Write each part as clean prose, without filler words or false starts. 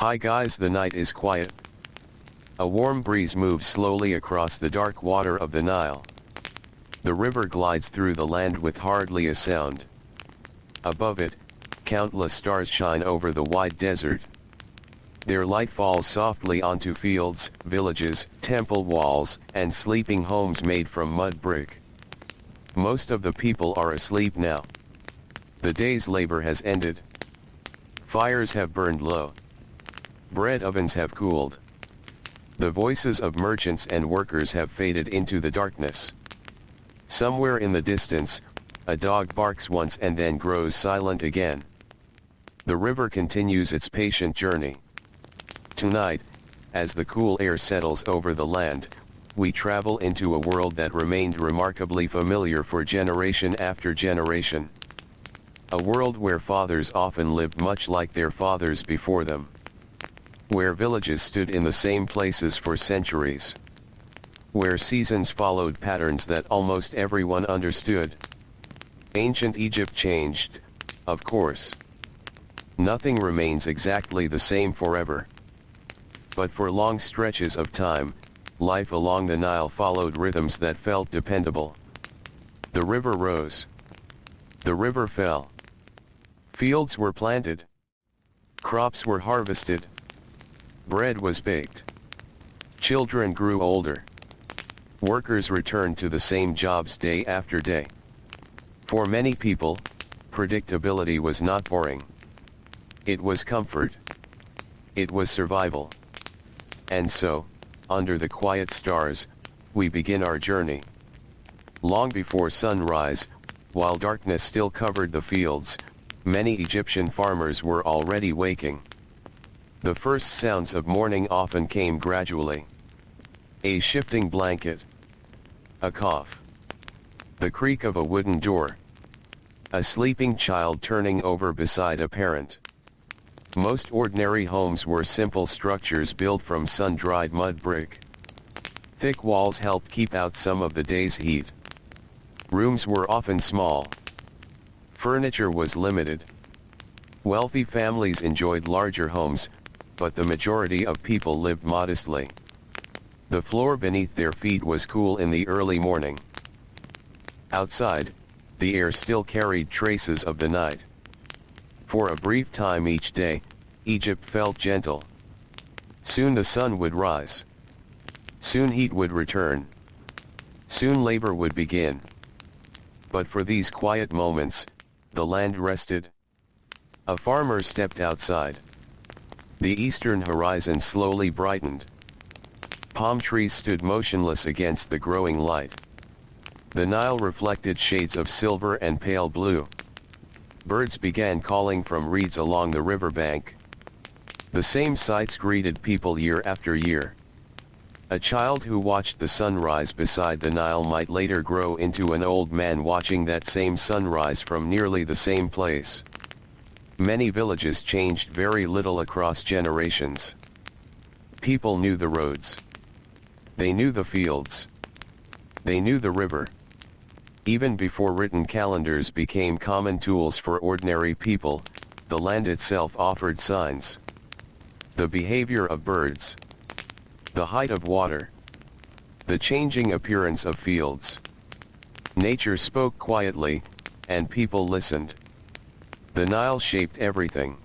Hi guys, the night is quiet. A warm breeze moves slowly across the dark water of the Nile. The river glides through the land with hardly a sound. Above it, countless stars shine over the wide desert. Their light falls softly onto fields, villages, temple walls, and sleeping homes made from mud brick. Most of the people are asleep now. The day's labor has ended. Fires have burned low. Bread ovens have cooled. The voices of merchants and workers have faded into the darkness. Somewhere in the distance, a dog barks once and then grows silent again. The river continues its patient journey. Tonight, as the cool air settles over the land, we travel into a world that remained remarkably familiar for generation after generation. A world where fathers often lived much like their fathers before them. Where villages stood in the same places for centuries. Where seasons followed patterns that almost everyone understood. Ancient Egypt changed, of course. Nothing remains exactly the same forever. But for long stretches of time, life along the Nile followed rhythms that felt dependable. The river rose. The river fell. Fields were planted. Crops were harvested. Bread was baked. Children grew older. Workers returned to the same jobs day after day. For many people, predictability was not boring. It was comfort. It was survival. And so, under the quiet stars, we begin our journey. Long before sunrise, while darkness still covered the fields, many Egyptian farmers were already waking. The first sounds of morning often came gradually. A shifting blanket. A cough. The creak of a wooden door. A sleeping child turning over beside a parent. Most ordinary homes were simple structures built from sun-dried mud brick. Thick walls helped keep out some of the day's heat. Rooms were often small. Furniture was limited. Wealthy families enjoyed larger homes, but the majority of people lived modestly. The floor beneath their feet was cool in the early morning. Outside, the air still carried traces of the night. For a brief time each day, Egypt felt gentle. Soon the sun would rise. Soon heat would return. Soon labor would begin. But for these quiet moments, the land rested. A farmer stepped outside. The eastern horizon slowly brightened. Palm trees stood motionless against the growing light. The Nile reflected shades of silver and pale blue. Birds began calling from reeds along the riverbank. The same sights greeted people year after year. A child who watched the sunrise beside the Nile might later grow into an old man watching that same sunrise from nearly the same place. Many villages changed very little across generations. People knew the roads. They knew the fields. They knew the river. Even before written calendars became common tools for ordinary people, the land itself offered signs. The behavior of birds. The height of water. The changing appearance of fields. Nature spoke quietly, and people listened. The Nile shaped everything.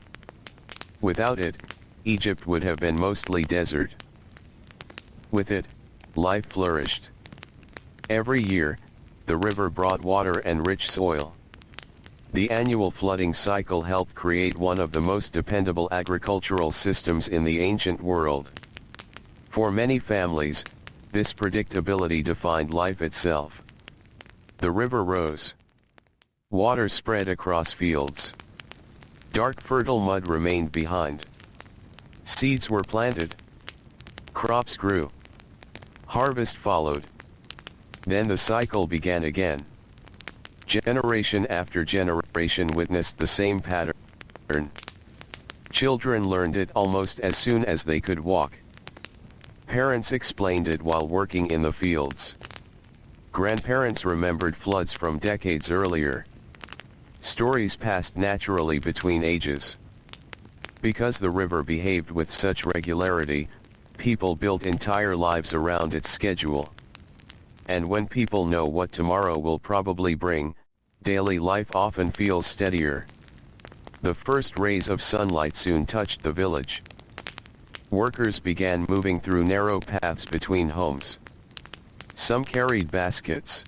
Without it, Egypt would have been mostly desert. With it, life flourished. Every year, the river brought water and rich soil. The annual flooding cycle helped create one of the most dependable agricultural systems in the ancient world. For many families, this predictability defined life itself. The river rose. Water spread across fields. Dark fertile mud remained behind. Seeds were planted. Crops grew. Harvest followed. Then the cycle began again. Generation after generation witnessed the same pattern. Children learned it almost as soon as they could walk. Parents explained it while working in the fields. Grandparents remembered floods from decades earlier. Stories passed naturally between ages. Because the river behaved with such regularity, people built entire lives around its schedule. And when people know what tomorrow will probably bring, daily life often feels steadier. The first rays of sunlight soon touched the village. Workers began moving through narrow paths between homes. Some carried baskets.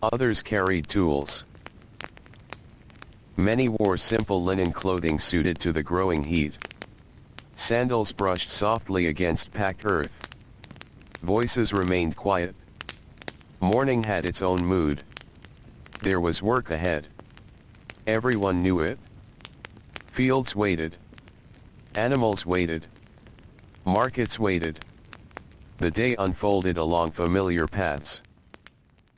Others carried tools. Many wore simple linen clothing suited to the growing heat. Sandals brushed softly against packed earth. Voices remained quiet. Morning had its own mood. There was work ahead. Everyone knew it. Fields waited. Animals waited. Markets waited. The day unfolded along familiar paths.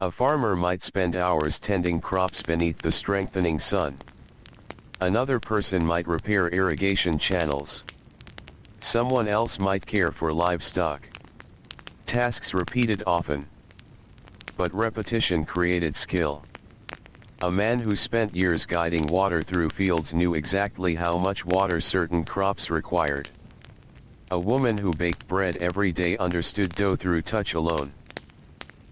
A farmer might spend hours tending crops beneath the strengthening sun. Another person might repair irrigation channels. Someone else might care for livestock. Tasks repeated often. But repetition created skill. A man who spent years guiding water through fields knew exactly how much water certain crops required. A woman who baked bread every day understood dough through touch alone.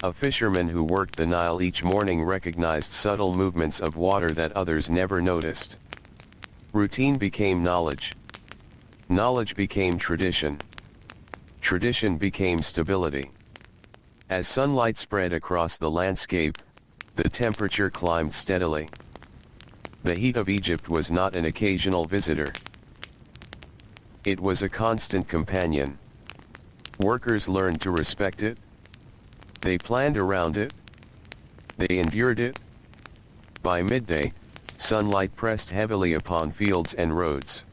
A fisherman who worked the Nile each morning recognized subtle movements of water that others never noticed. Routine became knowledge. Knowledge became tradition. Tradition became stability. As sunlight spread across the landscape, the temperature climbed steadily. The heat of Egypt was not an occasional visitor. It was a constant companion. Workers learned to respect it. They planned around it. They endured it. By midday, sunlight pressed heavily upon fields and roads.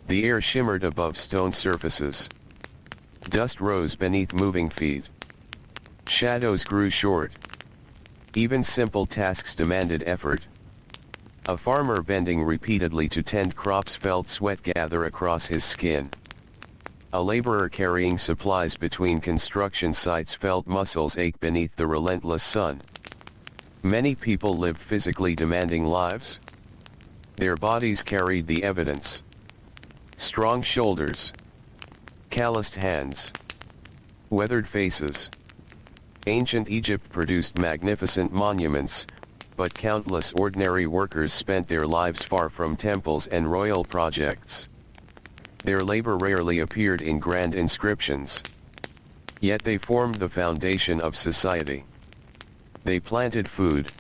The air shimmered above stone surfaces. Dust rose beneath moving feet. Shadows grew short. Even simple tasks demanded effort. A farmer bending repeatedly to tend crops felt sweat gather across his skin. A laborer carrying supplies between construction sites felt muscles ache beneath the relentless sun. Many people lived physically demanding lives. Their bodies carried the evidence. Strong shoulders. Calloused hands. Weathered faces. Ancient Egypt produced magnificent monuments, but countless ordinary workers spent their lives far from temples and royal projects. Their labor rarely appeared in grand inscriptions. Yet they formed the foundation of society. They planted food.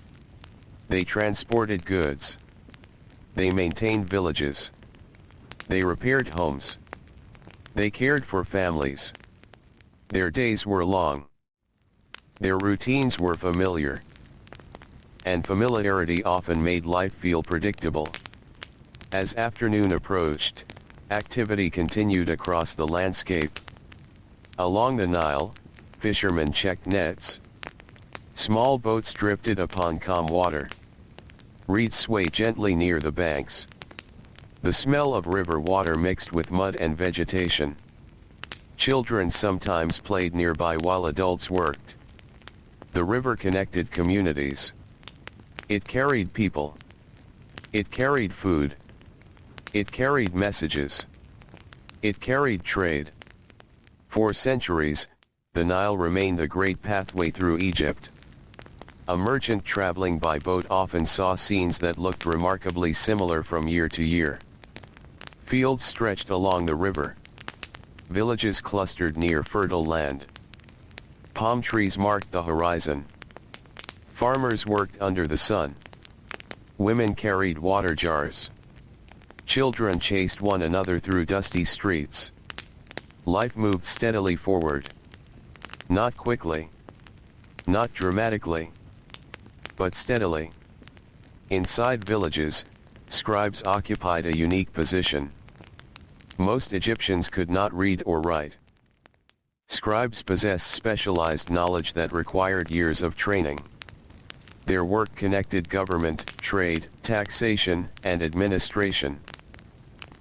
They transported goods. They maintained villages. They repaired homes. They cared for families. Their days were long. Their routines were familiar. And familiarity often made life feel predictable. As afternoon approached, activity continued across the landscape. Along the Nile, fishermen checked nets. Small boats drifted upon calm water. Reeds swayed gently near the banks. The smell of river water mixed with mud and vegetation. Children sometimes played nearby while adults worked. The river connected communities. It carried people. It carried food. It carried messages. It carried trade. For centuries, the Nile remained the great pathway through Egypt. A merchant traveling by boat often saw scenes that looked remarkably similar from year to year. Fields stretched along the river. Villages clustered near fertile land. Palm trees marked the horizon. Farmers worked under the sun. Women carried water jars. Children chased one another through dusty streets. Life moved steadily forward. Not quickly. Not dramatically. But steadily. Inside villages, scribes occupied a unique position. Most Egyptians could not read or write. Scribes possessed specialized knowledge that required years of training. Their work connected government, trade, taxation, and administration.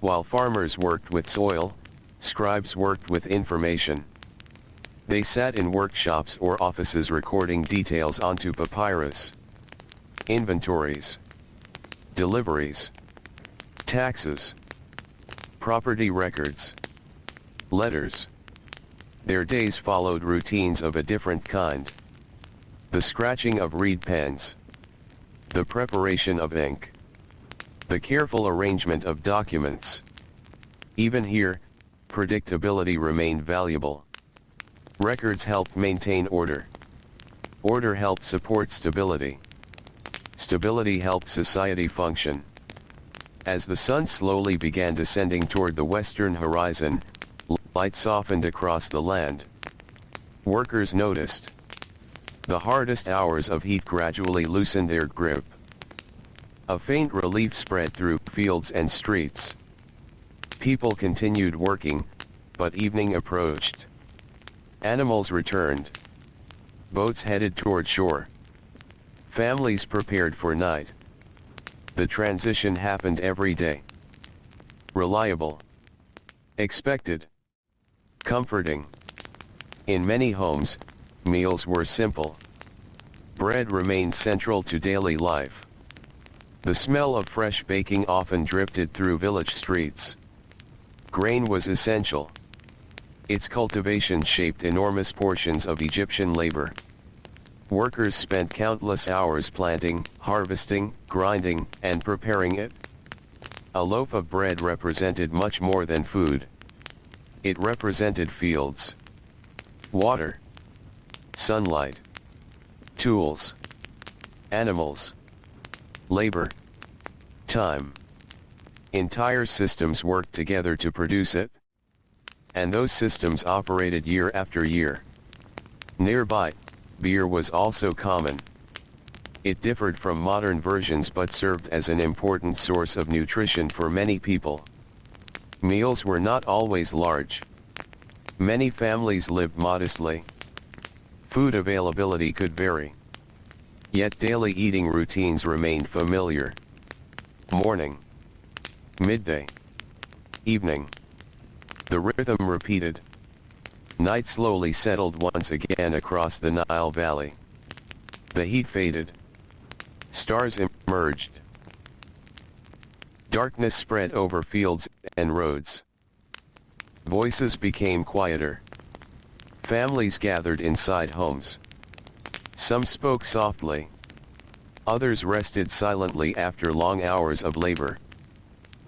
While farmers worked with soil, scribes worked with information. They sat in workshops or offices recording details onto papyrus. Inventories. Deliveries. Taxes. Property records. Letters. Their days followed routines of a different kind. The scratching of reed pens. The preparation of ink. The careful arrangement of documents. Even here, predictability remained valuable. Records helped maintain order. Order helped support stability. Stability helped society function. As the sun slowly began descending toward the western horizon, light softened across the land. Workers noticed. The hardest hours of heat gradually loosened their grip. A faint relief spread through fields and streets. People continued working, but evening approached. Animals returned. Boats headed toward shore. Families prepared for night. The transition happened every day. Reliable. Expected. Comforting. In many homes, meals were simple. Bread remained central to daily life. The smell of fresh baking often drifted through village streets. Grain was essential. Its cultivation shaped enormous portions of Egyptian labor. Workers spent countless hours planting, harvesting, grinding, and preparing it. A loaf of bread represented much more than food. It represented fields, water, sunlight, tools, animals, labor, time. Entire systems worked together to produce it. And those systems operated year after year. Nearby, beer was also common. It differed from modern versions but served as an important source of nutrition for many people. Meals were not always large. Many families lived modestly. Food availability could vary. Yet daily eating routines remained familiar. Morning, midday, evening. The rhythm repeated. Night slowly settled once again across the Nile Valley. The heat faded. Stars emerged. Darkness spread over fields and roads. Voices became quieter. Families gathered inside homes. Some spoke softly. Others rested silently after long hours of labor.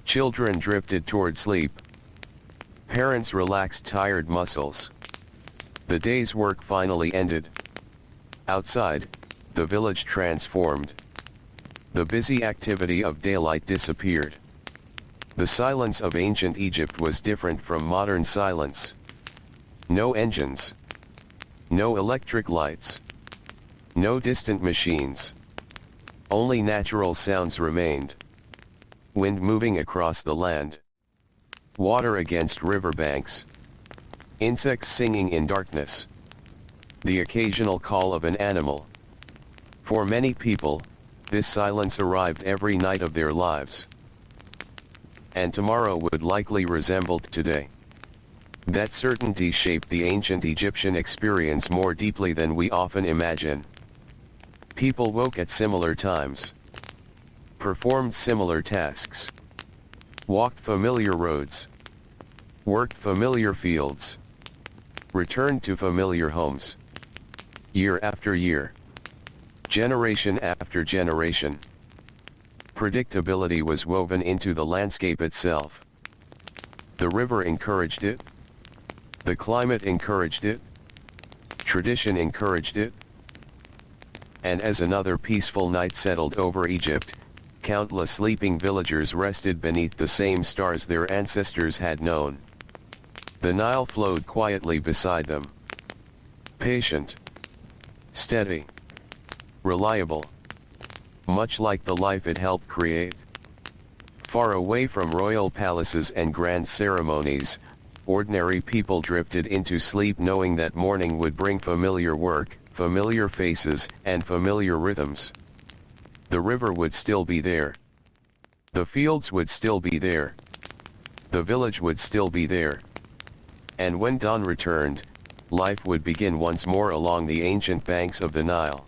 Children drifted toward sleep. Parents relaxed tired muscles. The day's work finally ended. Outside, the village transformed. The busy activity of daylight disappeared. The silence of ancient Egypt was different from modern silence. No engines. No electric lights. No distant machines. Only natural sounds remained. Wind moving across the land. Water against riverbanks. Insects singing in darkness. The occasional call of an animal. For many people, this silence arrived every night of their lives. And tomorrow would likely resemble today. That certainty shaped the ancient Egyptian experience more deeply than we often imagine. People woke at similar times. Performed similar tasks. Walked familiar roads. Worked familiar fields. Returned to familiar homes. Year after year. Generation after generation. Predictability was woven into the landscape itself. The river encouraged it. The climate encouraged it. Tradition encouraged it. And as another peaceful night settled over Egypt, countless sleeping villagers rested beneath the same stars their ancestors had known. The Nile flowed quietly beside them. Patient. Steady. Reliable. Much like the life it helped create. Far away from royal palaces and grand ceremonies, ordinary people drifted into sleep knowing that morning would bring familiar work, familiar faces, and familiar rhythms. The river would still be there. The fields would still be there. The village would still be there. And when dawn returned, life would begin once more along the ancient banks of the Nile.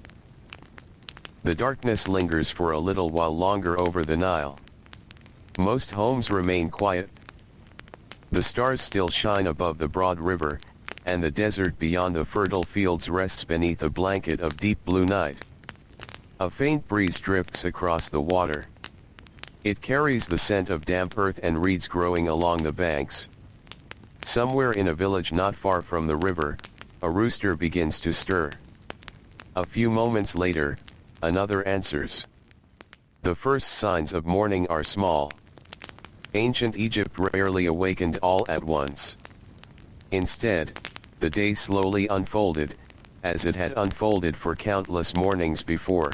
The darkness lingers for a little while longer over the Nile. Most homes remain quiet. The stars still shine above the broad river, and the desert beyond the fertile fields rests beneath a blanket of deep blue night. A faint breeze drifts across the water. It carries the scent of damp earth and reeds growing along the banks. Somewhere in a village not far from the river, a rooster begins to stir. A few moments later, another answers. The first signs of morning are small. Ancient Egypt rarely awakened all at once. Instead, the day slowly unfolded, as it had unfolded for countless mornings before.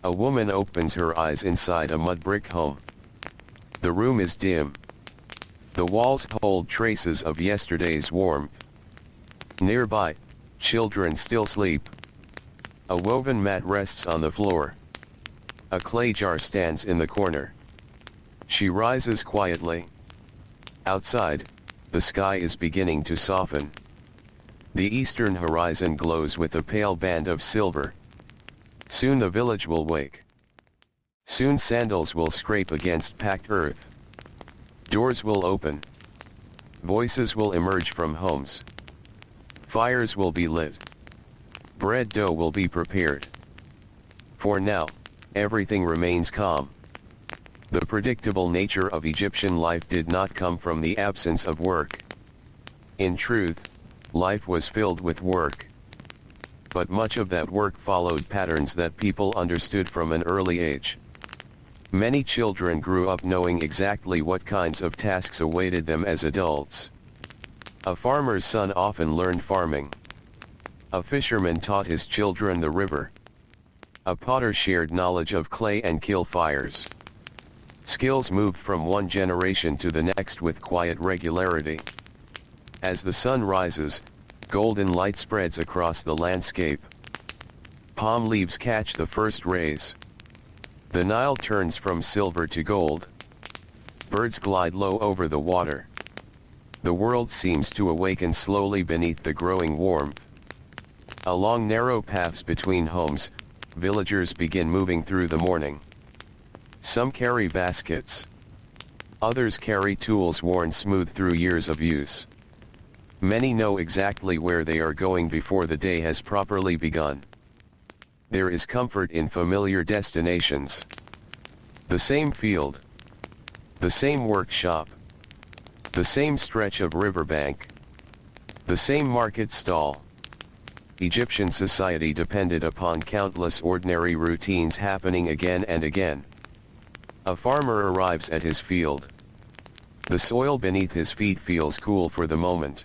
A woman opens her eyes inside a mud brick home. The room is dim. The walls hold traces of yesterday's warmth. Nearby, children still sleep. A woven mat rests on the floor. A clay jar stands in the corner. She rises quietly. Outside, the sky is beginning to soften. The eastern horizon glows with a pale band of silver. Soon the village will wake. Soon sandals will scrape against packed earth. Doors will open. Voices will emerge from homes. Fires will be lit. Bread dough will be prepared. For now, everything remains calm. The predictable nature of Egyptian life did not come from the absence of work. In truth, life was filled with work. But much of that work followed patterns that people understood from an early age. Many children grew up knowing exactly what kinds of tasks awaited them as adults. A farmer's son often learned farming. A fisherman taught his children the river. A potter shared knowledge of clay and kill fires. Skills moved from one generation to the next with quiet regularity. As the sun rises, golden light spreads across the landscape. Palm leaves catch the first rays. The Nile turns from silver to gold. Birds glide low over the water. The world seems to awaken slowly beneath the growing warmth. Along narrow paths between homes, villagers begin moving through the morning. Some carry baskets. Others carry tools worn smooth through years of use. Many know exactly where they are going before the day has properly begun. There is comfort in familiar destinations. The same field. The same workshop. The same stretch of riverbank. The same market stall. Egyptian society depended upon countless ordinary routines happening again and again. A farmer arrives at his field. The soil beneath his feet feels cool for the moment.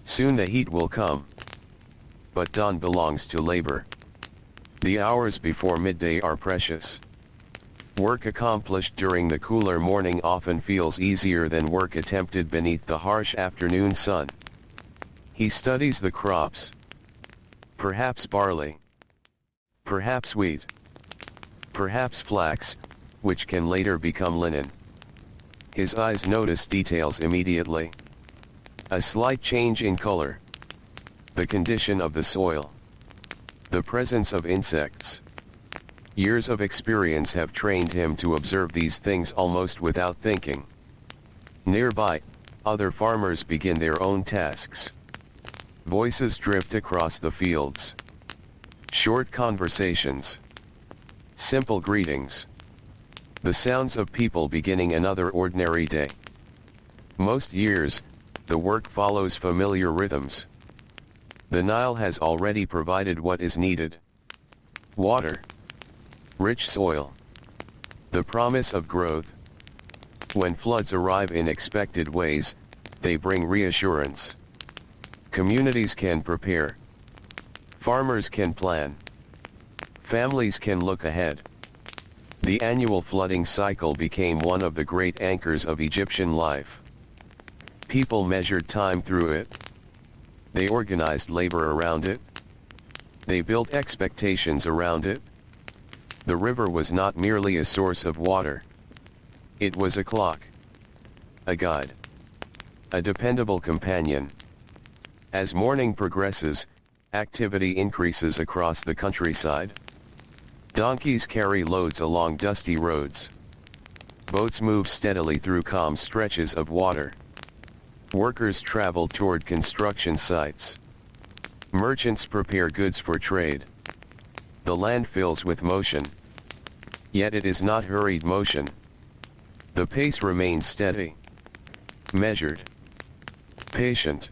Soon the heat will come. But dawn belongs to labor. The hours before midday are precious. Work accomplished during the cooler morning often feels easier than work attempted beneath the harsh afternoon sun. He studies the crops. Perhaps barley. Perhaps wheat. Perhaps flax, which can later become linen. His eyes notice details immediately. A slight change in color. The condition of the soil. The presence of insects. Years of experience have trained him to observe these things almost without thinking. Nearby, other farmers begin their own tasks. Voices drift across the fields. Short conversations. Simple greetings. The sounds of people beginning another ordinary day. Most years, the work follows familiar rhythms. The Nile has already provided what is needed. Water. Rich soil. The promise of growth. When floods arrive in expected ways, they bring reassurance. Communities can prepare. Farmers can plan. Families can look ahead. The annual flooding cycle became one of the great anchors of Egyptian life. People measured time through it. They organized labor around it. They built expectations around it. The river was not merely a source of water. It was a clock. A guide. A dependable companion. As morning progresses, activity increases across the countryside. Donkeys carry loads along dusty roads. Boats move steadily through calm stretches of water. Workers travel toward construction sites. Merchants prepare goods for trade. The land fills with motion. Yet it is not hurried motion. The pace remains steady, measured, patient.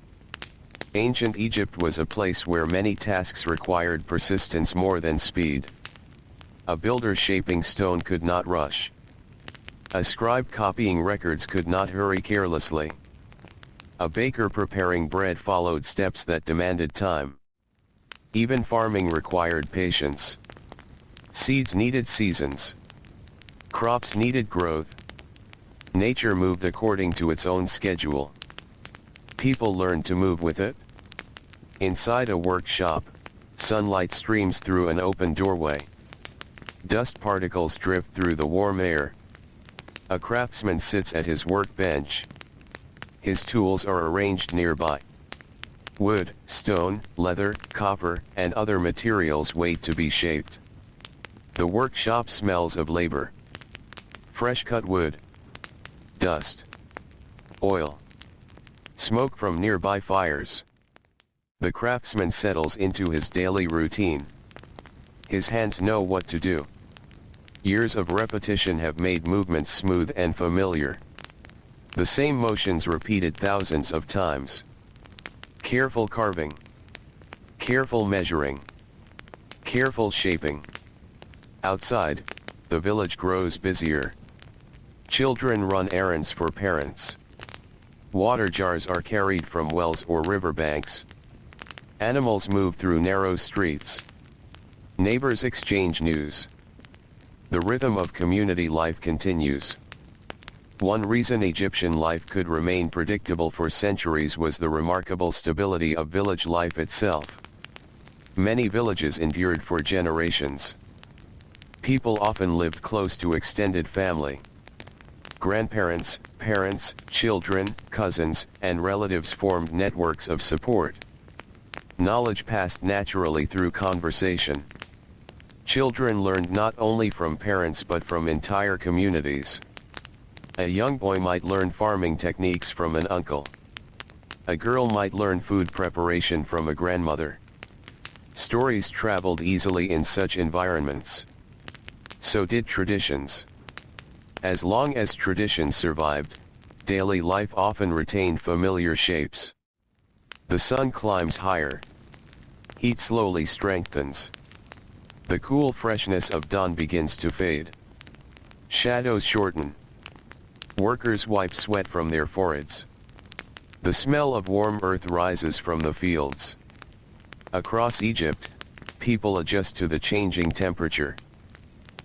Ancient Egypt was a place where many tasks required persistence more than speed. A builder shaping stone could not rush. A scribe copying records could not hurry carelessly. A baker preparing bread followed steps that demanded time. Even farming required patience. Seeds needed seasons. Crops needed growth. Nature moved according to its own schedule. People learned to move with it. Inside a workshop, sunlight streams through an open doorway. Dust particles drift through the warm air. A craftsman sits at his workbench. His tools are arranged nearby. Wood, stone, leather, copper, and other materials wait to be shaped. The workshop smells of labor. Fresh cut wood. Dust. Oil. Smoke from nearby fires. The craftsman settles into his daily routine. His hands know what to do. Years of repetition have made movements smooth and familiar. The same motions repeated thousands of times. Careful carving. Careful measuring. Careful shaping. Outside, the village grows busier. Children run errands for parents. Water jars are carried from wells or riverbanks. Animals move through narrow streets. Neighbors exchange news. The rhythm of community life continues. One reason Egyptian life could remain predictable for centuries was the remarkable stability of village life itself. Many villages endured for generations. People often lived close to extended family. Grandparents, parents, children, cousins, and relatives formed networks of support. Knowledge passed naturally through conversation. Children learned not only from parents but from entire communities. A young boy might learn farming techniques from an uncle. A girl might learn food preparation from a grandmother. Stories traveled easily in such environments. So did traditions. As long as traditions survived, daily life often retained familiar shapes. The sun climbs higher. Heat slowly strengthens. The cool freshness of dawn begins to fade. Shadows shorten. Workers wipe sweat from their foreheads. The smell of warm earth rises from the fields. Across Egypt, people adjust to the changing temperature.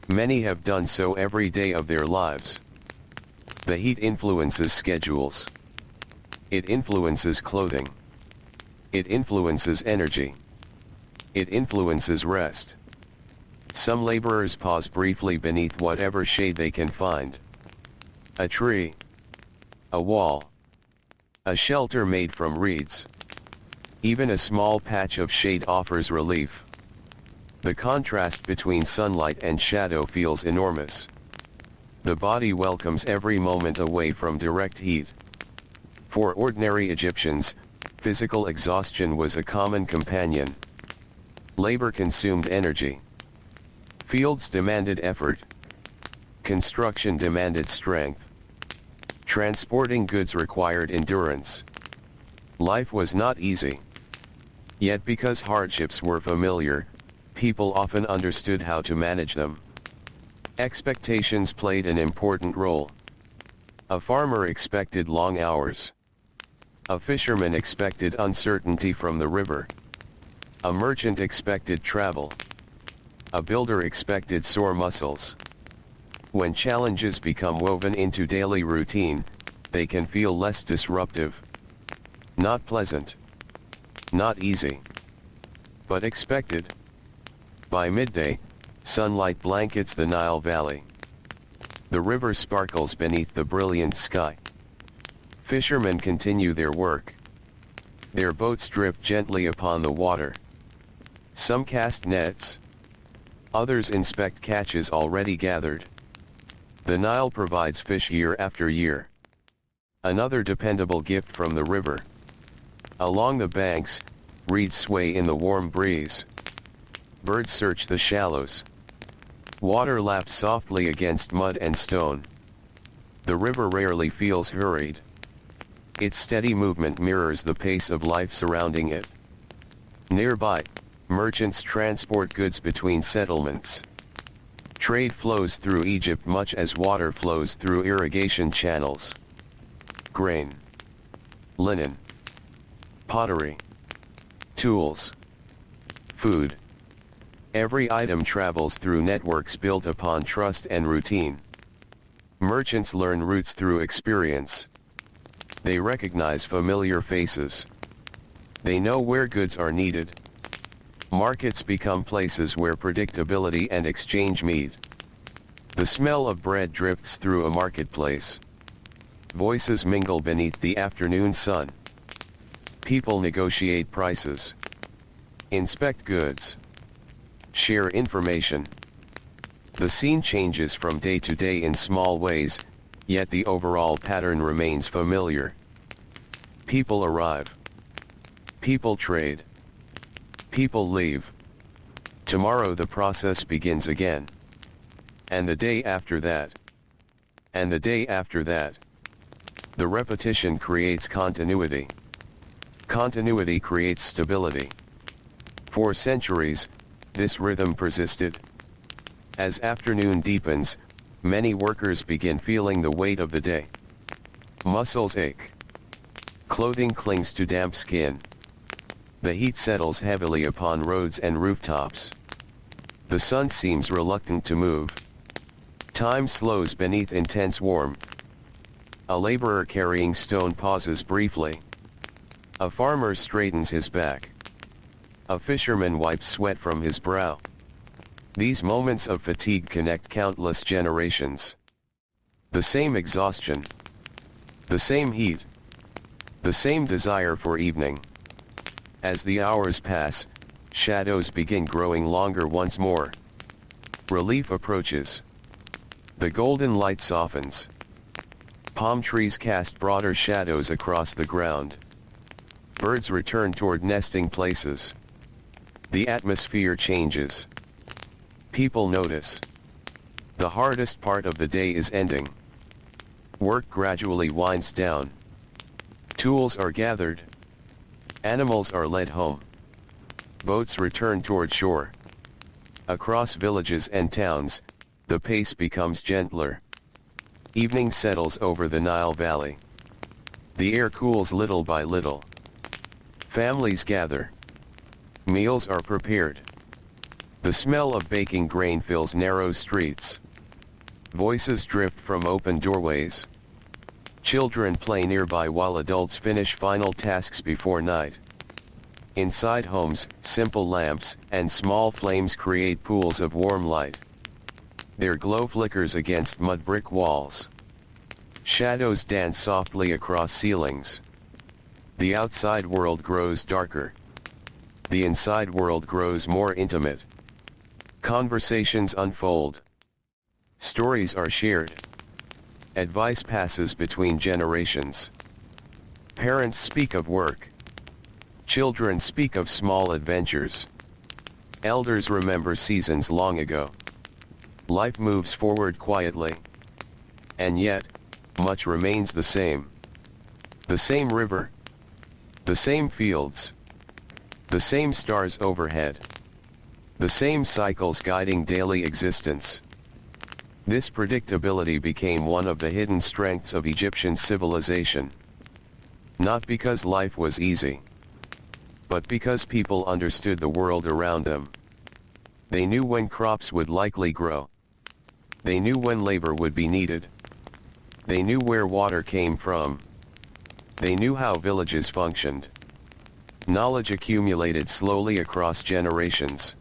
Many have done so every day of their lives. The heat influences schedules. It influences clothing. It influences energy. It influences rest. Some laborers pause briefly beneath whatever shade they can find. A tree. A wall. A shelter made from reeds. Even a small patch of shade offers relief. The contrast between sunlight and shadow feels enormous. The body welcomes every moment away from direct heat. For ordinary Egyptians, physical exhaustion was a common companion. Labor consumed energy. Fields demanded effort. Construction demanded strength. Transporting goods required endurance. Life was not easy. Yet because hardships were familiar, people often understood how to manage them. Expectations played an important role. A farmer expected long hours. A fisherman expected uncertainty from the river. A merchant expected travel. A builder expected sore muscles. When challenges become woven into daily routine, they can feel less disruptive. Not pleasant. Not easy. But expected. By midday, sunlight blankets the Nile Valley. The river sparkles beneath the brilliant sky. Fishermen continue their work. Their boats drift gently upon the water. Some cast nets. Others inspect catches already gathered. The Nile provides fish year after year. Another dependable gift from the river. Along the banks, reeds sway in the warm breeze. Birds search the shallows. Water laps softly against mud and stone. The river rarely feels hurried. Its steady movement mirrors the pace of life surrounding it. Nearby, merchants transport goods between settlements. Trade flows through Egypt much as water flows through irrigation channels. Grain, linen, pottery, tools, food. Every item travels through networks built upon trust and routine. Merchants learn routes through experience. They recognize familiar faces. They know where goods are needed. Markets become places where predictability and exchange meet. The smell of bread drifts through a marketplace. Voices mingle beneath the afternoon sun. People negotiate prices. Inspect goods. Share information. The scene changes from day to day in small ways, yet the overall pattern remains familiar. People arrive. People trade. People leave. Tomorrow the process begins again. And the day after that. And the day after that. The repetition creates continuity. Continuity creates stability. For centuries, this rhythm persisted. As afternoon deepens, many workers begin feeling the weight of the day. Muscles ache. Clothing clings to damp skin. The heat settles heavily upon roads and rooftops. The sun seems reluctant to move. Time slows beneath intense warmth. A laborer carrying stone pauses briefly. A farmer straightens his back. A fisherman wipes sweat from his brow. These moments of fatigue connect countless generations. The same exhaustion. The same heat. The same desire for evening. As the hours pass, shadows begin growing longer once more. Relief approaches. The golden light softens. Palm trees cast broader shadows across the ground. Birds return toward nesting places. The atmosphere changes. People notice. The hardest part of the day is ending. Work gradually winds down. Tools are gathered. Animals are led home. Boats return toward shore. Across villages and towns, the pace becomes gentler. Evening settles over the Nile Valley. The air cools little by little. Families gather. Meals are prepared. The smell of baking grain fills narrow streets. Voices drift from open doorways. Children play nearby while adults finish final tasks before night. Inside homes, simple lamps and small flames create pools of warm light. Their glow flickers against mud brick walls. Shadows dance softly across ceilings. The outside world grows darker. The inside world grows more intimate. Conversations unfold. Stories are shared. Advice passes between generations. Parents speak of work. Children speak of small adventures. Elders remember seasons long ago. Life moves forward quietly. And yet, much remains the same. The same river. The same fields. The same stars overhead. The same cycles guiding daily existence. This predictability became one of the hidden strengths of Egyptian civilization. Not because life was easy, but because people understood the world around them. They knew when crops would likely grow. They knew when labor would be needed. They knew where water came from. They knew how villages functioned. Knowledge accumulated slowly across generations.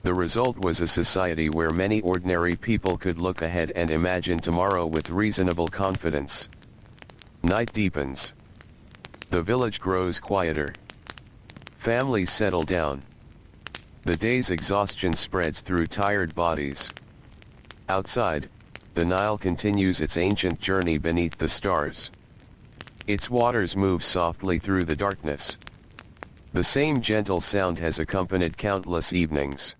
The result was a society where many ordinary people could look ahead and imagine tomorrow with reasonable confidence. Night deepens. The village grows quieter. Families settle down. The day's exhaustion spreads through tired bodies. Outside, the Nile continues its ancient journey beneath the stars. Its waters move softly through the darkness. The same gentle sound has accompanied countless evenings.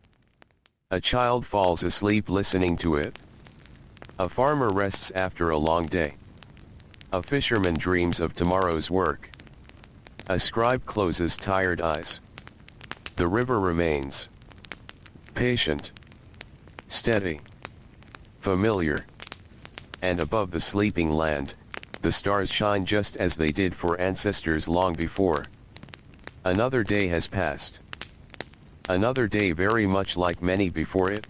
A child falls asleep listening to it. A farmer rests after a long day. A fisherman dreams of tomorrow's work. A scribe closes tired eyes. The river remains patient, steady, familiar. And above the sleeping land, the stars shine just as they did for ancestors long before. Another day has passed. Another day very much like many before it.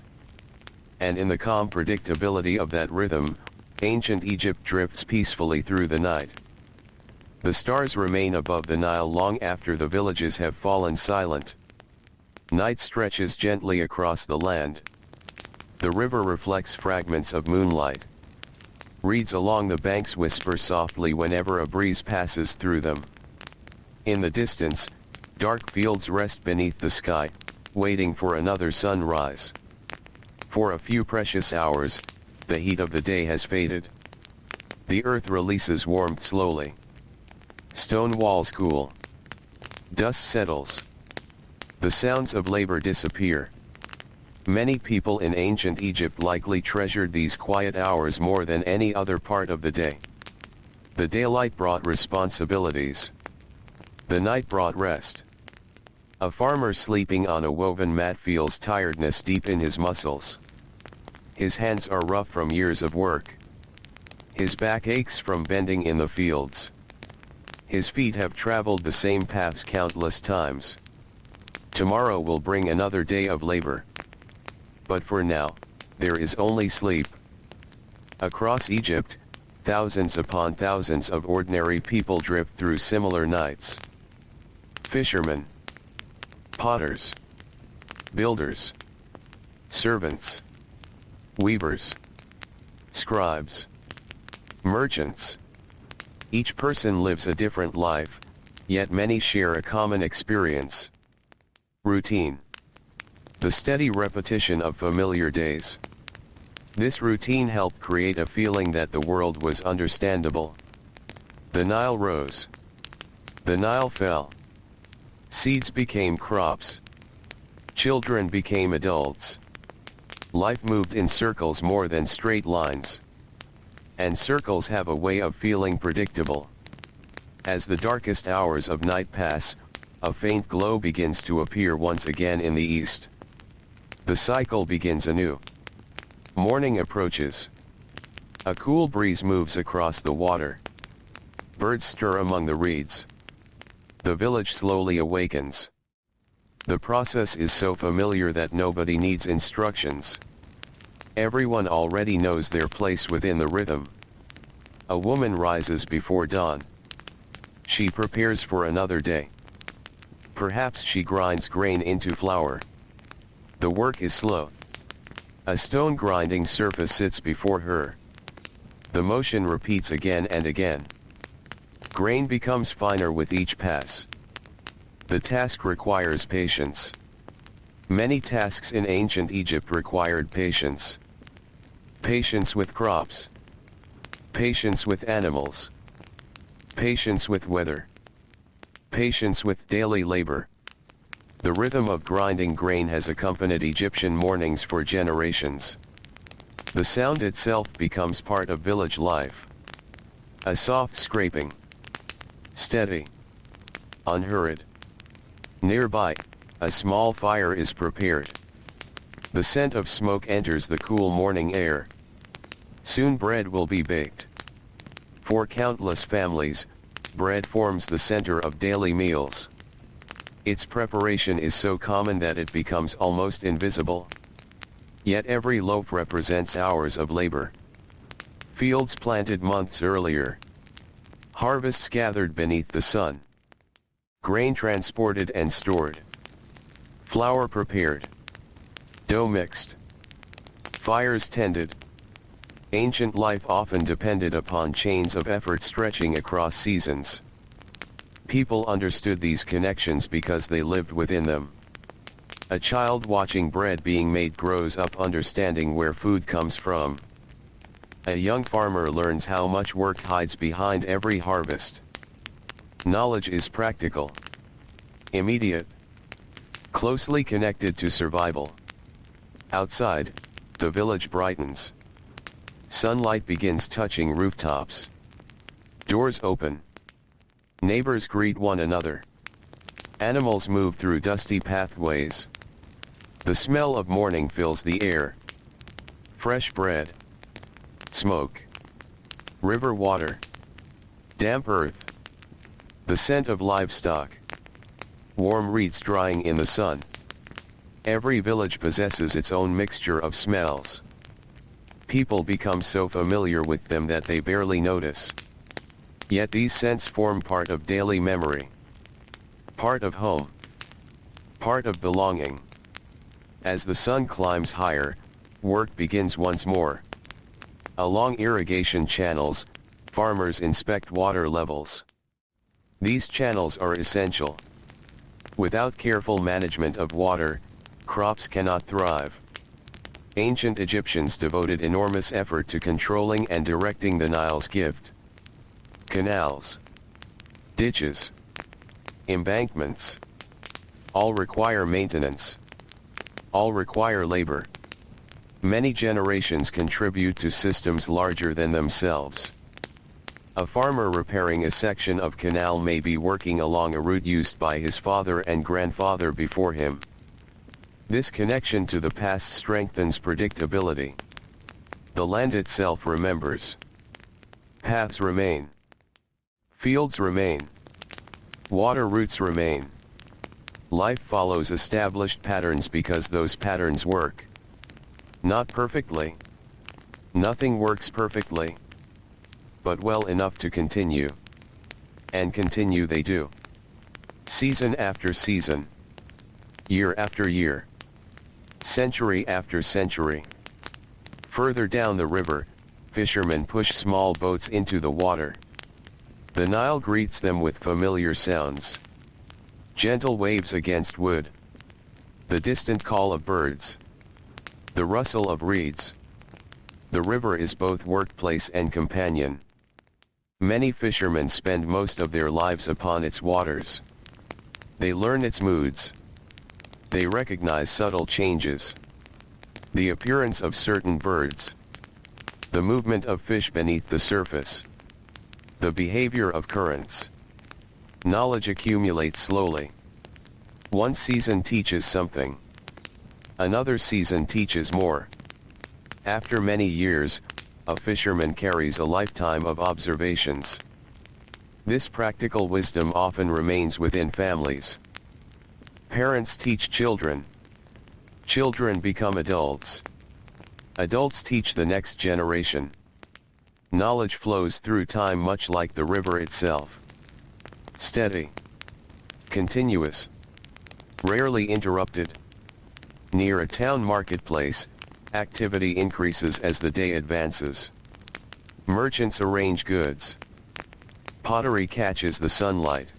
And in the calm predictability of that rhythm, ancient Egypt drifts peacefully through the night. The stars remain above the Nile long after the villages have fallen silent. Night stretches gently across the land. The river reflects fragments of moonlight. Reeds along the banks whisper softly whenever a breeze passes through them. In the distance, dark fields rest beneath the sky, waiting for another sunrise. For a few precious hours, the heat of the day has faded. The earth releases warmth slowly. Stone walls cool. Dust settles. The sounds of labor disappear. Many people in ancient Egypt likely treasured these quiet hours more than any other part of the day. The daylight brought responsibilities. The night brought rest. A farmer sleeping on a woven mat feels tiredness deep in his muscles. His hands are rough from years of work. His back aches from bending in the fields. His feet have traveled the same paths countless times. Tomorrow will bring another day of labor. But for now, there is only sleep. Across Egypt, thousands upon thousands of ordinary people drift through similar nights. Fishermen, potters, builders, servants, weavers, scribes, merchants. Each person lives a different life, yet many share a common experience. Routine. The steady repetition of familiar days. This routine helped create a feeling that the world was understandable. The Nile rose. The Nile fell. Seeds became crops. Children became adults. Life moved in circles more than straight lines. And circles have a way of feeling predictable. As the darkest hours of night pass, a faint glow begins to appear once again in the east. The cycle begins anew. Morning approaches. A cool breeze moves across the water. Birds stir among the reeds. The village slowly awakens. The process is so familiar that nobody needs instructions. Everyone already knows their place within the rhythm. A woman rises before dawn. She prepares for another day. Perhaps she grinds grain into flour. The work is slow. A stone grinding surface sits before her. The motion repeats again and again. Grain becomes finer with each pass. The task requires patience. Many tasks in ancient Egypt required patience. Patience with crops. Patience with animals. Patience with weather. Patience with daily labor. The rhythm of grinding grain has accompanied Egyptian mornings for generations. The sound itself becomes part of village life. A soft scraping. Steady. Unhurried. Nearby, a small fire is prepared. The scent of smoke enters the cool morning air. Soon bread will be baked. For countless families, bread forms the center of daily meals. Its preparation is so common that it becomes almost invisible. Yet every loaf represents hours of labor. Fields planted months earlier. Harvests gathered beneath the sun. Grain transported and stored. Flour prepared. Dough mixed. Fires tended. Ancient life often depended upon chains of effort stretching across seasons. People understood these connections because they lived within them. A child watching bread being made grows up understanding where food comes from. A young farmer learns how much work hides behind every harvest. Knowledge is practical, immediate, closely connected to survival. Outside, the village brightens. Sunlight begins touching rooftops. Doors open. Neighbors greet one another. Animals move through dusty pathways. The smell of morning fills the air. Fresh bread. Smoke. River water. Damp earth. The scent of livestock. Warm reeds drying in the sun. Every village possesses its own mixture of smells. People become so familiar with them that they barely notice. Yet these scents form part of daily memory. Part of home. Part of belonging. As the sun climbs higher, work begins once more. Along irrigation channels, farmers inspect water levels. These channels are essential. Without careful management of water, crops cannot thrive. Ancient Egyptians devoted enormous effort to controlling and directing the Nile's gift. Canals, ditches, embankments. All require maintenance. All require labor. Many generations contribute to systems larger than themselves. A farmer repairing a section of canal may be working along a route used by his father and grandfather before him. This connection to the past strengthens predictability. The land itself remembers. Paths remain. Fields remain. Water routes remain. Life follows established patterns because those patterns work. Not perfectly. Nothing works perfectly. But well enough to continue. And continue they do. Season after season. Year after year. Century after century. Further down the river, fishermen push small boats into the water. The Nile greets them with familiar sounds. Gentle waves against wood. The distant call of birds. The rustle of reeds. The river is both workplace and companion. Many fishermen spend most of their lives upon its waters. They learn its moods. They recognize subtle changes. The appearance of certain birds. The movement of fish beneath the surface. The behavior of currents. Knowledge accumulates slowly. One season teaches something. Another season teaches more. After many years, a fisherman carries a lifetime of observations. This practical wisdom often remains within families. Parents teach children. Children become adults. Adults teach the next generation. Knowledge flows through time much like the river itself. Steady. Continuous. Rarely interrupted. Near a town marketplace, activity increases as the day advances. Merchants arrange goods. Pottery catches the sunlight.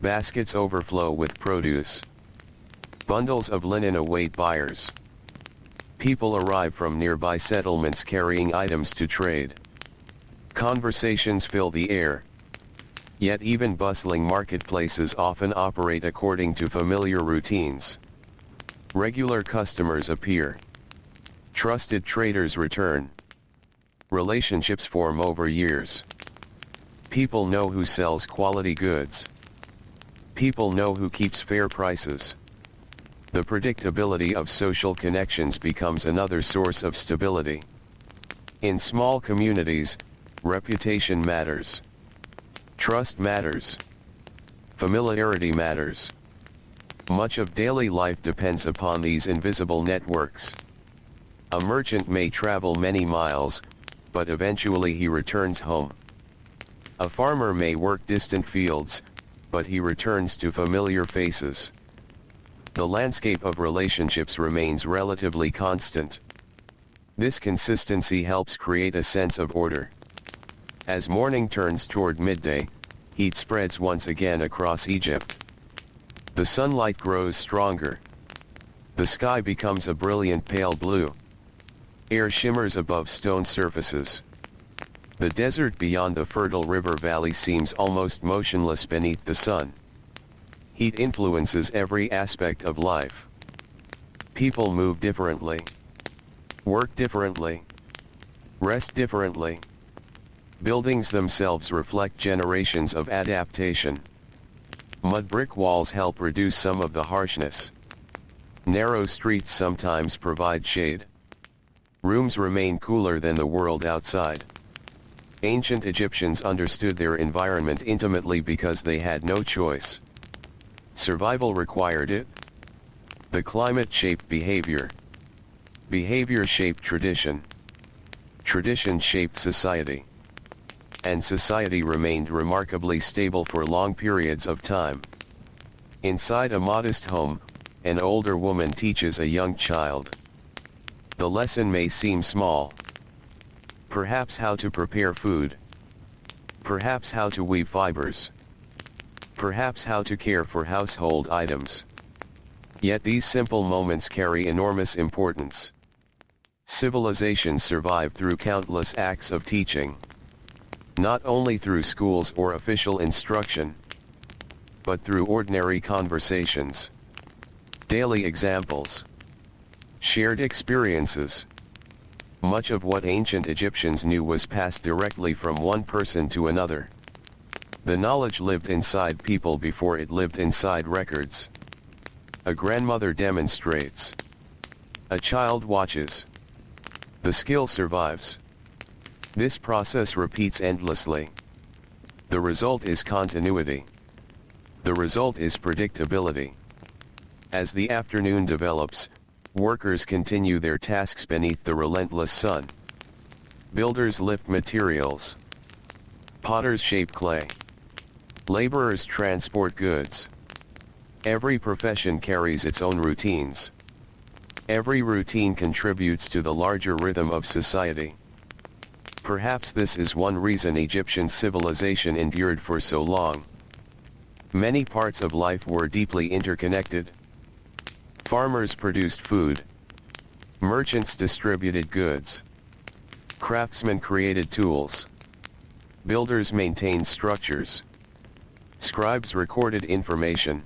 Baskets overflow with produce. Bundles of linen await buyers. People arrive from nearby settlements carrying items to trade. Conversations fill the air. Yet even bustling marketplaces often operate according to familiar routines. Regular customers appear. Trusted traders return. Relationships form over years. People know who sells quality goods. People know who keeps fair prices. The predictability of social connections becomes another source of stability. In small communities, reputation matters. Trust matters. Familiarity matters. Much of daily life depends upon these invisible networks. A merchant may travel many miles, but eventually he returns home. A farmer may work distant fields, but he returns to familiar faces. The landscape of relationships remains relatively constant. This consistency helps create a sense of order. As morning turns toward midday, heat spreads once again across Egypt. The sunlight grows stronger. The sky becomes a brilliant pale blue. Air shimmers above stone surfaces. The desert beyond the fertile river valley seems almost motionless beneath the sun. Heat influences every aspect of life. People move differently, work differently, rest differently. Buildings themselves reflect generations of adaptation. Mud brick walls help reduce some of the harshness. Narrow streets sometimes provide shade. Rooms remain cooler than the world outside. Ancient Egyptians understood their environment intimately because they had no choice. Survival required it. The climate shaped behavior. Behavior shaped tradition. Tradition shaped society. And society remained remarkably stable for long periods of time. Inside a modest home, an older woman teaches a young child. The lesson may seem small. Perhaps how to prepare food. Perhaps how to weave fibers. Perhaps how to care for household items. Yet these simple moments carry enormous importance. Civilizations survive through countless acts of teaching. Not only through schools or official instruction, but through ordinary conversations, daily examples, shared experiences. Much of what ancient Egyptians knew was passed directly from one person to another. The knowledge lived inside people before it lived inside records. A grandmother demonstrates. A child watches. The skill survives. This process repeats endlessly. The result is continuity. The result is predictability. As the afternoon develops, workers continue their tasks beneath the relentless sun. Builders lift materials. Potters shape clay. Laborers transport goods. Every profession carries its own routines. Every routine contributes to the larger rhythm of society. Perhaps this is one reason Egyptian civilization endured for so long. Many parts of life were deeply interconnected. Farmers produced food. Merchants distributed goods. Craftsmen created tools. Builders maintained structures. Scribes recorded information.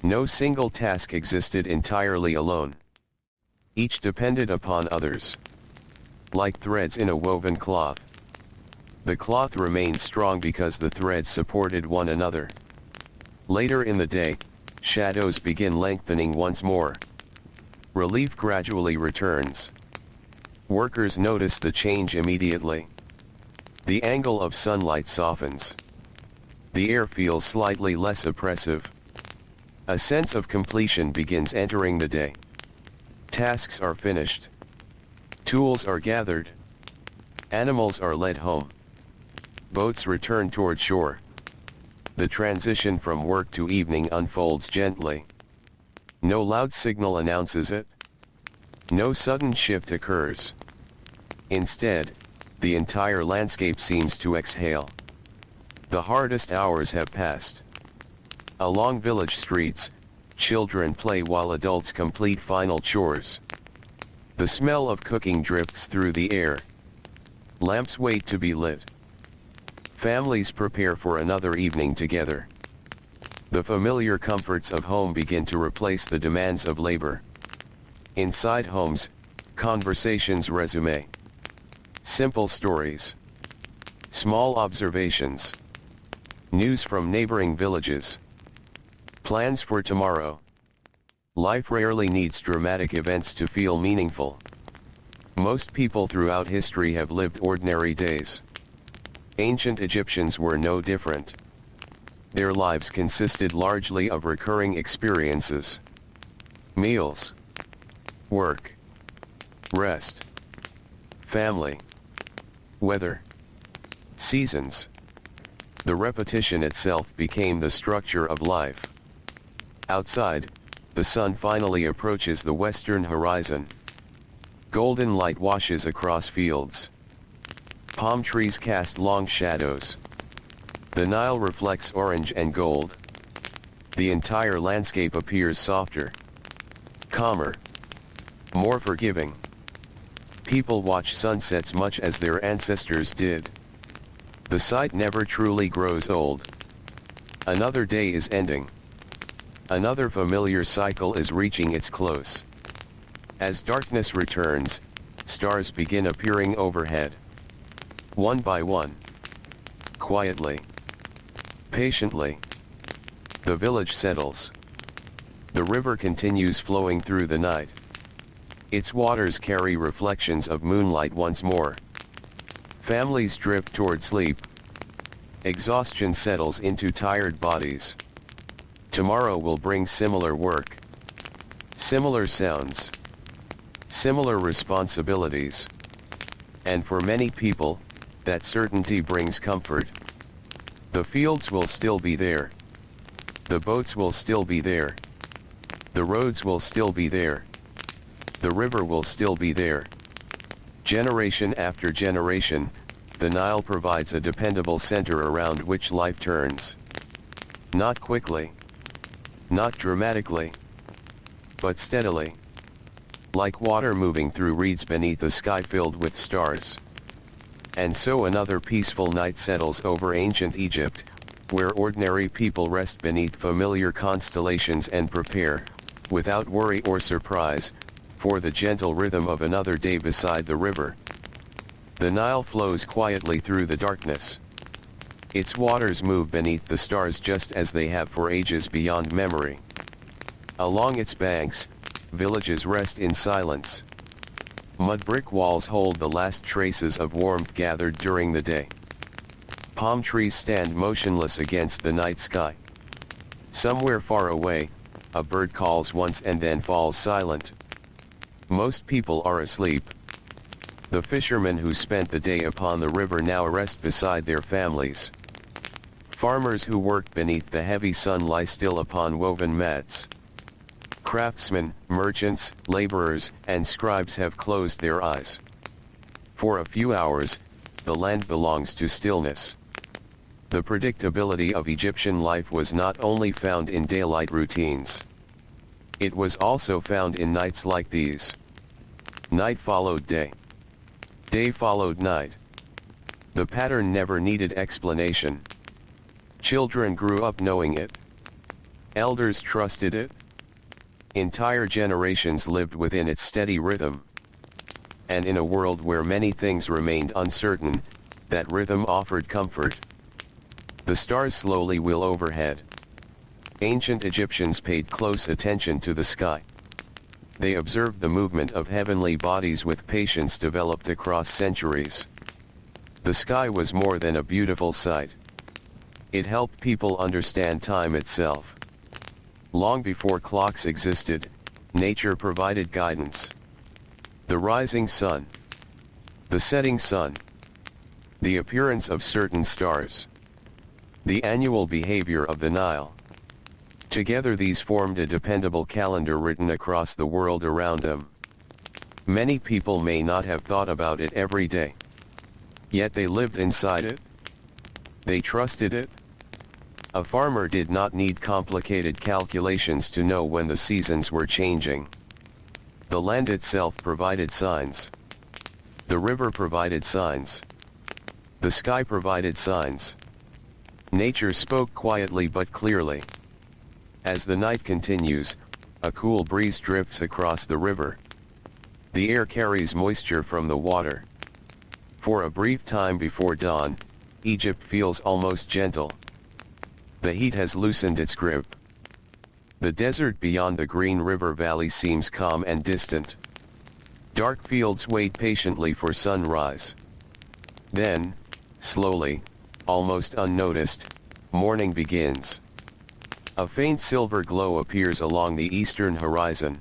No single task existed entirely alone. Each depended upon others. Like threads in a woven cloth. The cloth remained strong because the threads supported one another. Later in the day, shadows begin lengthening once more. Relief gradually returns. Workers notice the change immediately. The angle of sunlight softens. The air feels slightly less oppressive. A sense of completion begins entering the day. Tasks are finished. Tools are gathered. Animals are led home. Boats return toward shore. The transition from work to evening unfolds gently. No loud signal announces it. No sudden shift occurs. Instead, the entire landscape seems to exhale. The hardest hours have passed. Along village streets, children play while adults complete final chores. The smell of cooking drifts through the air. Lamps wait to be lit. Families prepare for another evening together. The familiar comforts of home begin to replace the demands of labor. Inside homes, conversations resume. Simple stories. Small observations. News from neighboring villages. Plans for tomorrow. Life rarely needs dramatic events to feel meaningful. Most people throughout history have lived ordinary days. Ancient Egyptians were no different. Their lives consisted largely of recurring experiences. Meals. Work. Rest. Family. Weather. Seasons. The repetition itself became the structure of life. Outside, the sun finally approaches the western horizon. Golden light washes across fields. Palm trees cast long shadows. The Nile reflects orange and gold. The entire landscape appears softer, calmer, more forgiving. People watch sunsets much as their ancestors did. The sight never truly grows old. Another day is ending. Another familiar cycle is reaching its close. As darkness returns, stars begin appearing overhead. One by one. Quietly. Patiently. The village settles. The river continues flowing through the night. Its waters carry reflections of moonlight once more. Families drift toward sleep. Exhaustion settles into tired bodies. Tomorrow will bring similar work. Similar sounds. Similar responsibilities. And for many people, that certainty brings comfort. The fields will still be there. The boats will still be there. The roads will still be there. The river will still be there. Generation after generation, the Nile provides a dependable center around which life turns. Not quickly. Not dramatically. But steadily. Like water moving through reeds beneath a sky filled with stars. And so another peaceful night settles over ancient Egypt, where ordinary people rest beneath familiar constellations and prepare, without worry or surprise, for the gentle rhythm of another day beside the river. The Nile flows quietly through the darkness. Its waters move beneath the stars just as they have for ages beyond memory. Along its banks, villages rest in silence. Mud brick walls hold the last traces of warmth gathered during the day. Palm trees stand motionless against the night sky. Somewhere far away, a bird calls once and then falls silent. Most people are asleep. The fishermen who spent the day upon the river now rest beside their families. Farmers who worked beneath the heavy sun lie still upon woven mats. Craftsmen, merchants, laborers, and scribes have closed their eyes. For a few hours, the land belongs to stillness. The predictability of Egyptian life was not only found in daylight routines. It was also found in nights like these. Night followed day. Day followed night. The pattern never needed explanation. Children grew up knowing it. Elders trusted it. Entire generations lived within its steady rhythm. And in a world where many things remained uncertain, that rhythm offered comfort. The stars slowly wheel overhead. Ancient Egyptians paid close attention to the sky. They observed the movement of heavenly bodies with patience developed across centuries. The sky was more than a beautiful sight. It helped people understand time itself. Long before clocks existed, nature provided guidance. The rising sun. The setting sun. The appearance of certain stars. The annual behavior of the Nile. Together these formed a dependable calendar written across the world around them. Many people may not have thought about it every day. Yet they lived inside it. They trusted it. A farmer did not need complicated calculations to know when the seasons were changing. The land itself provided signs. The river provided signs. The sky provided signs. Nature spoke quietly but clearly. As the night continues, a cool breeze drifts across the river. The air carries moisture from the water. For a brief time before dawn, Egypt feels almost gentle. The heat has loosened its grip. The desert beyond the green river valley seems calm and distant. Dark fields wait patiently for sunrise. Then, slowly, almost unnoticed, morning begins. A faint silver glow appears along the eastern horizon.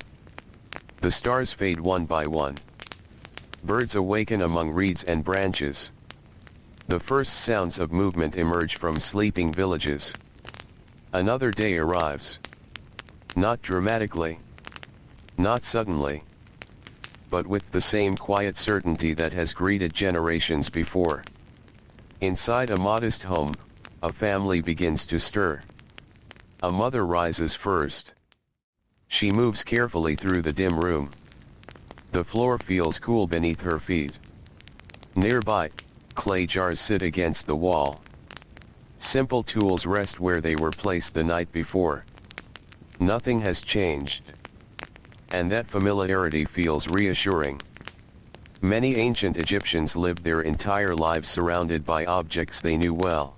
The stars fade one by one. Birds awaken among reeds and branches. The first sounds of movement emerge from sleeping villages. Another day arrives. Not dramatically. Not suddenly. But with the same quiet certainty that has greeted generations before. Inside a modest home, a family begins to stir. A mother rises first. She moves carefully through the dim room. The floor feels cool beneath her feet. Nearby, clay jars sit against the wall. Simple tools rest where they were placed the night before. Nothing has changed. And that familiarity feels reassuring. Many ancient Egyptians lived their entire lives surrounded by objects they knew well.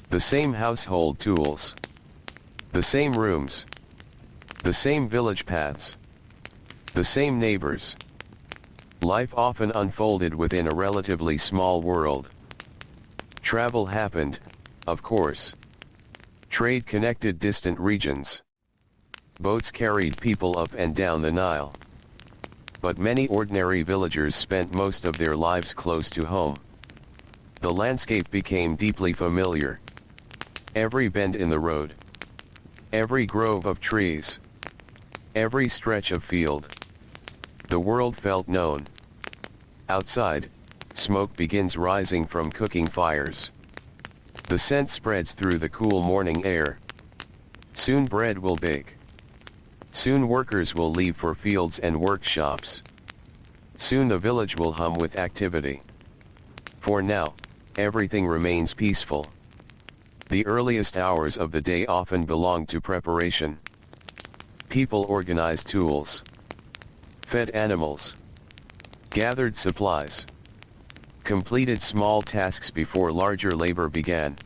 The same household tools. The same rooms. The same village paths. The same neighbors. Life often unfolded within a relatively small world. Travel happened, of course. Trade connected distant regions. Boats carried people up and down the Nile. But many ordinary villagers spent most of their lives close to home. The landscape became deeply familiar. Every bend in the road. Every grove of trees. Every stretch of field. The world felt known. Outside, smoke begins rising from cooking fires. The scent spreads through the cool morning air. Soon bread will bake. Soon workers will leave for fields and workshops. Soon the village will hum with activity. For now, everything remains peaceful. The earliest hours of the day often belong to preparation. People organized tools. Fed animals. Gathered supplies. Completed small tasks before larger labor began.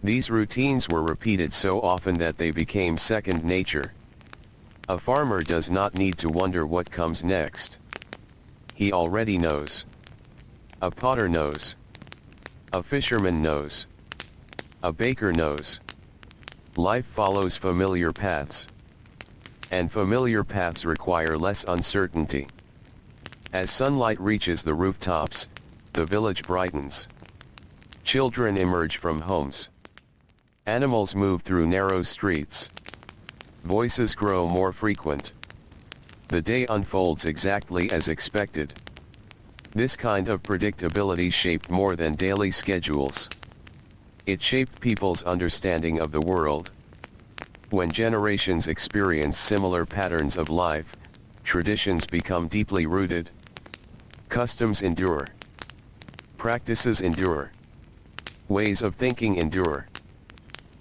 These routines were repeated so often that they became second nature. A farmer does not need to wonder what comes next. He already knows. A potter knows. A fisherman knows. A baker knows. Life follows familiar paths. And familiar paths require less uncertainty. As sunlight reaches the rooftops, the village brightens. Children emerge from homes. Animals move through narrow streets. Voices grow more frequent. The day unfolds exactly as expected. This kind of predictability shaped more than daily schedules. It shaped people's understanding of the world. When generations experience similar patterns of life, traditions become deeply rooted. Customs endure. Practices endure. Ways of thinking endure.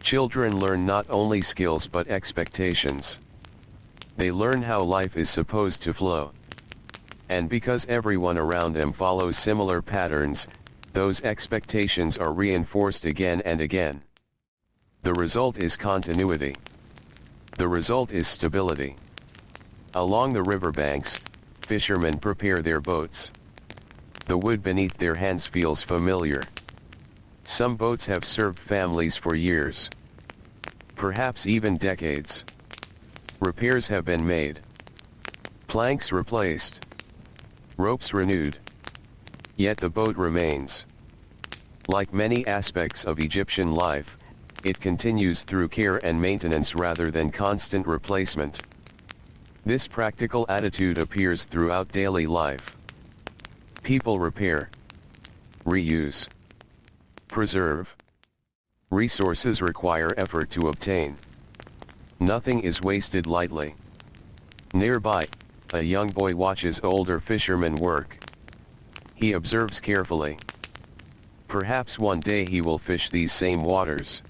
Children learn not only skills but expectations. They learn how life is supposed to flow. And because everyone around them follows similar patterns, those expectations are reinforced again and again. The result is continuity. The result is stability. Along the riverbanks, fishermen prepare their boats. The wood beneath their hands feels familiar. Some boats have served families for years. Perhaps even decades. Repairs have been made. Planks replaced. Ropes renewed. Yet the boat remains. Like many aspects of Egyptian life, it continues through care and maintenance rather than constant replacement. This practical attitude appears throughout daily life. People repair. Reuse. Preserve. Resources require effort to obtain. Nothing is wasted lightly. Nearby, a young boy watches older fishermen work. He observes carefully. Perhaps one day he will fish these same waters.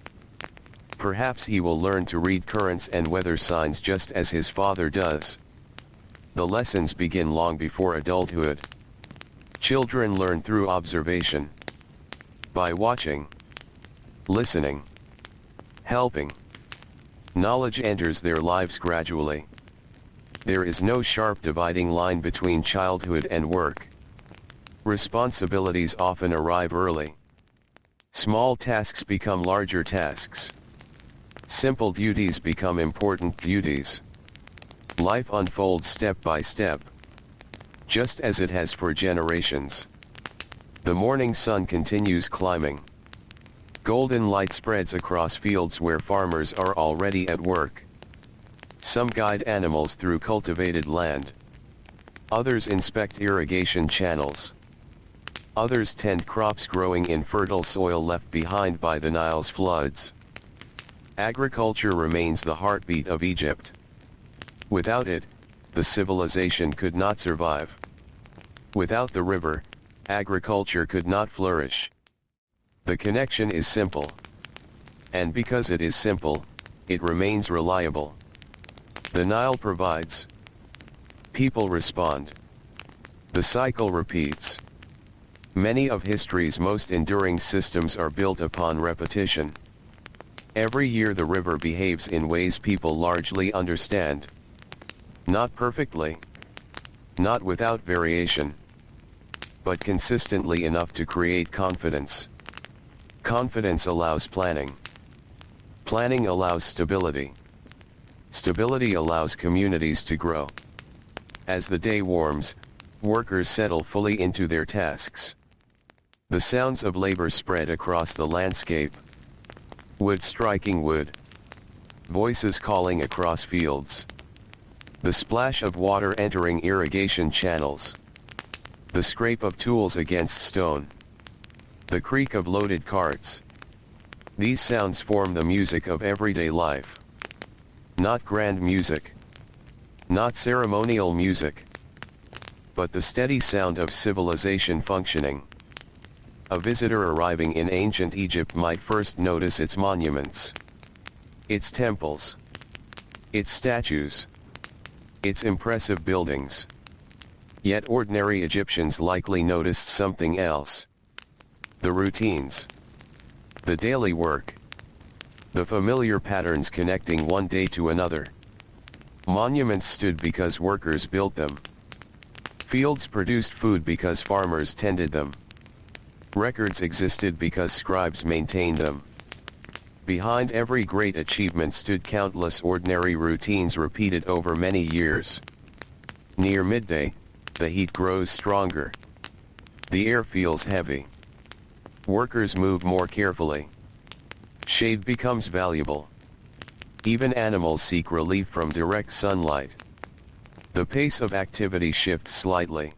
Perhaps he will learn to read currents and weather signs just as his father does. The lessons begin long before adulthood. Children learn through observation. By watching. Listening. Helping. Knowledge enters their lives gradually. There is no sharp dividing line between childhood and work. Responsibilities often arrive early. Small tasks become larger tasks. Simple duties become important duties. Life unfolds step by step. Just as it has for generations. The morning sun continues climbing. Golden light spreads across fields where farmers are already at work. Some guide animals through cultivated land. Others inspect irrigation channels. Others tend crops growing in fertile soil left behind by the Nile's floods. Agriculture remains the heartbeat of Egypt. Without it, the civilization could not survive. Without the river, agriculture could not flourish. The connection is simple. And because it is simple, it remains reliable. The Nile provides. People respond. The cycle repeats. Many of history's most enduring systems are built upon repetition. Every year the river behaves in ways people largely understand. Not perfectly. Not without variation. But consistently enough to create confidence. Confidence allows planning. Planning allows stability. Stability allows communities to grow. As the day warms, workers settle fully into their tasks. The sounds of labor spread across the landscape. Wood striking wood. Voices calling across fields. The splash of water entering irrigation channels. The scrape of tools against stone. The creak of loaded carts. These sounds form the music of everyday life. Not grand music. Not ceremonial music. But the steady sound of civilization functioning. A visitor arriving in ancient Egypt might first notice its monuments, its temples, its statues, its impressive buildings. Yet ordinary Egyptians likely noticed something else. The routines. The daily work. The familiar patterns connecting one day to another. Monuments stood because workers built them. Fields produced food because farmers tended them. Records existed because scribes maintained them. Behind every great achievement stood countless ordinary routines repeated over many years. Near midday, the heat grows stronger. The air feels heavy. Workers move more carefully. Shade becomes valuable. Even animals seek relief from direct sunlight. The pace of activity shifts slightly.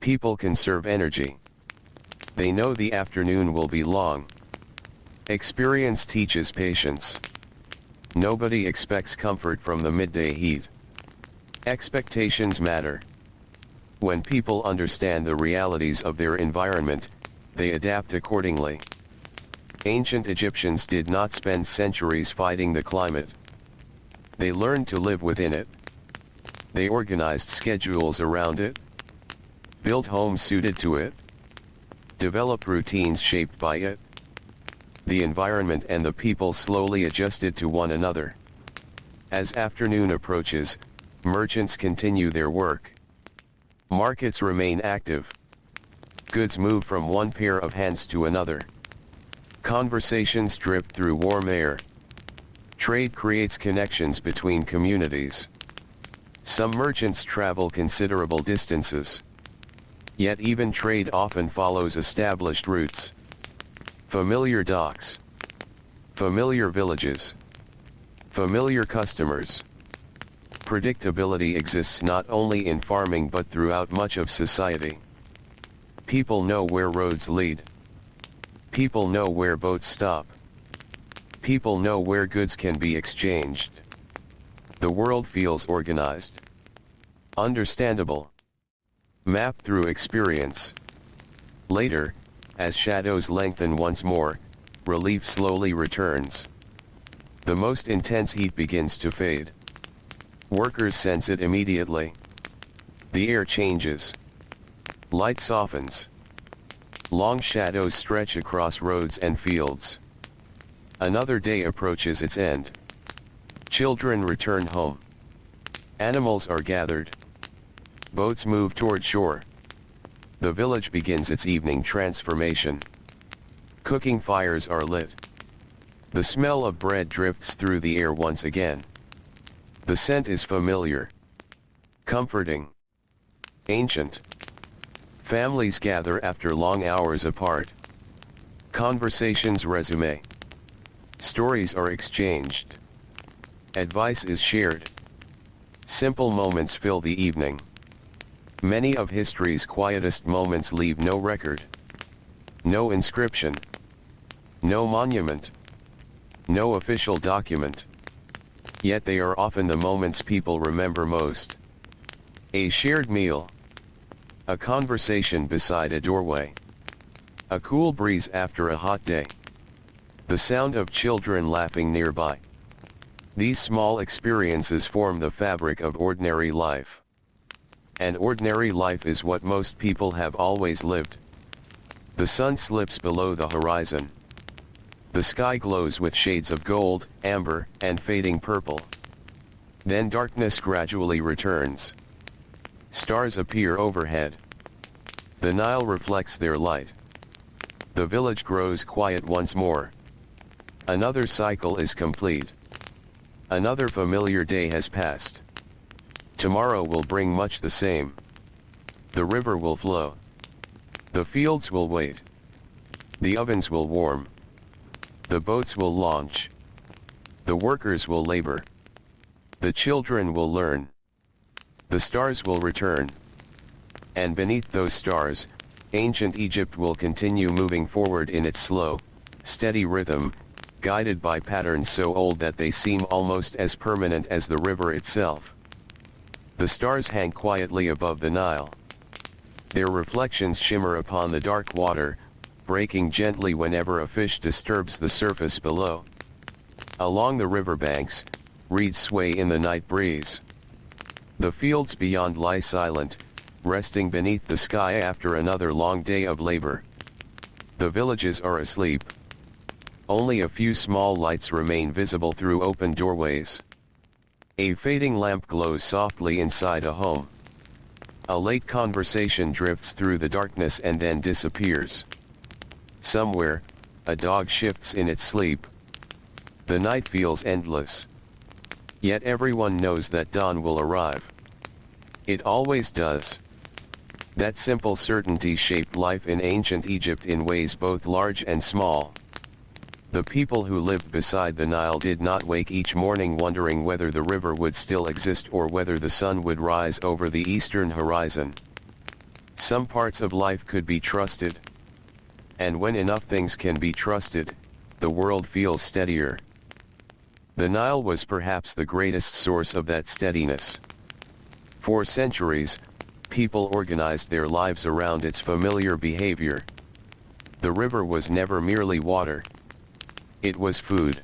People conserve energy. They know the afternoon will be long. Experience teaches patience. Nobody expects comfort from the midday heat. Expectations matter. When people understand the realities of their environment, they adapt accordingly. Ancient Egyptians did not spend centuries fighting the climate. They learned to live within it. They organized schedules around it. Built homes suited to it. Developed routines shaped by it. The environment and the people slowly adjusted to one another. As afternoon approaches, merchants continue their work. Markets remain active. Goods move from one pair of hands to another. Conversations drip through warm air. Trade creates connections between communities. Some merchants travel considerable distances. Yet even trade often follows established routes. Familiar docks. Familiar villages. Familiar customers. Predictability exists not only in farming but throughout much of society. People know where roads lead. People know where boats stop. People know where goods can be exchanged. The world feels organized. Understandable. Mapped through experience. Later, as shadows lengthen once more, relief slowly returns. The most intense heat begins to fade. Workers sense it immediately. The air changes. Light softens. Long shadows stretch across roads and fields. Another day approaches its end. Children return home. Animals are gathered. Boats move toward shore. The village begins its evening transformation. Cooking fires are lit. The smell of bread drifts through the air once again. The scent is familiar. Comforting. Ancient. Families gather after long hours apart. Conversations resume. Stories are exchanged. Advice is shared. Simple moments fill the evening. Many of history's quietest moments leave no record. No inscription. No monument. No official document. Yet they are often the moments people remember most. A shared meal. A conversation beside a doorway. A cool breeze after a hot day. The sound of children laughing nearby. These small experiences form the fabric of ordinary life. And ordinary life is what most people have always lived. The sun slips below the horizon. The sky glows with shades of gold, amber, and fading purple. Then darkness gradually returns. Stars appear overhead. The Nile reflects their light. The village grows quiet once more. Another cycle is complete. Another familiar day has passed. Tomorrow will bring much the same. The river will flow. The fields will wait. The ovens will warm. The boats will launch. The workers will labor. The children will learn. The stars will return. And beneath those stars, ancient Egypt will continue moving forward in its slow, steady rhythm, guided by patterns so old that they seem almost as permanent as the river itself. The stars hang quietly above the Nile. Their reflections shimmer upon the dark water, breaking gently whenever a fish disturbs the surface below. Along the riverbanks, reeds sway in the night breeze. The fields beyond lie silent, resting beneath the sky after another long day of labor. The villages are asleep. Only a few small lights remain visible through open doorways. A fading lamp glows softly inside a home. A late conversation drifts through the darkness and then disappears. Somewhere, a dog shifts in its sleep. The night feels endless. Yet everyone knows that dawn will arrive. It always does. That simple certainty shaped life in ancient Egypt in ways both large and small. The people who lived beside the Nile did not wake each morning wondering whether the river would still exist or whether the sun would rise over the eastern horizon. Some parts of life could be trusted. And when enough things can be trusted, the world feels steadier. The Nile was perhaps the greatest source of that steadiness. For centuries, people organized their lives around its familiar behavior. The river was never merely water. It was food.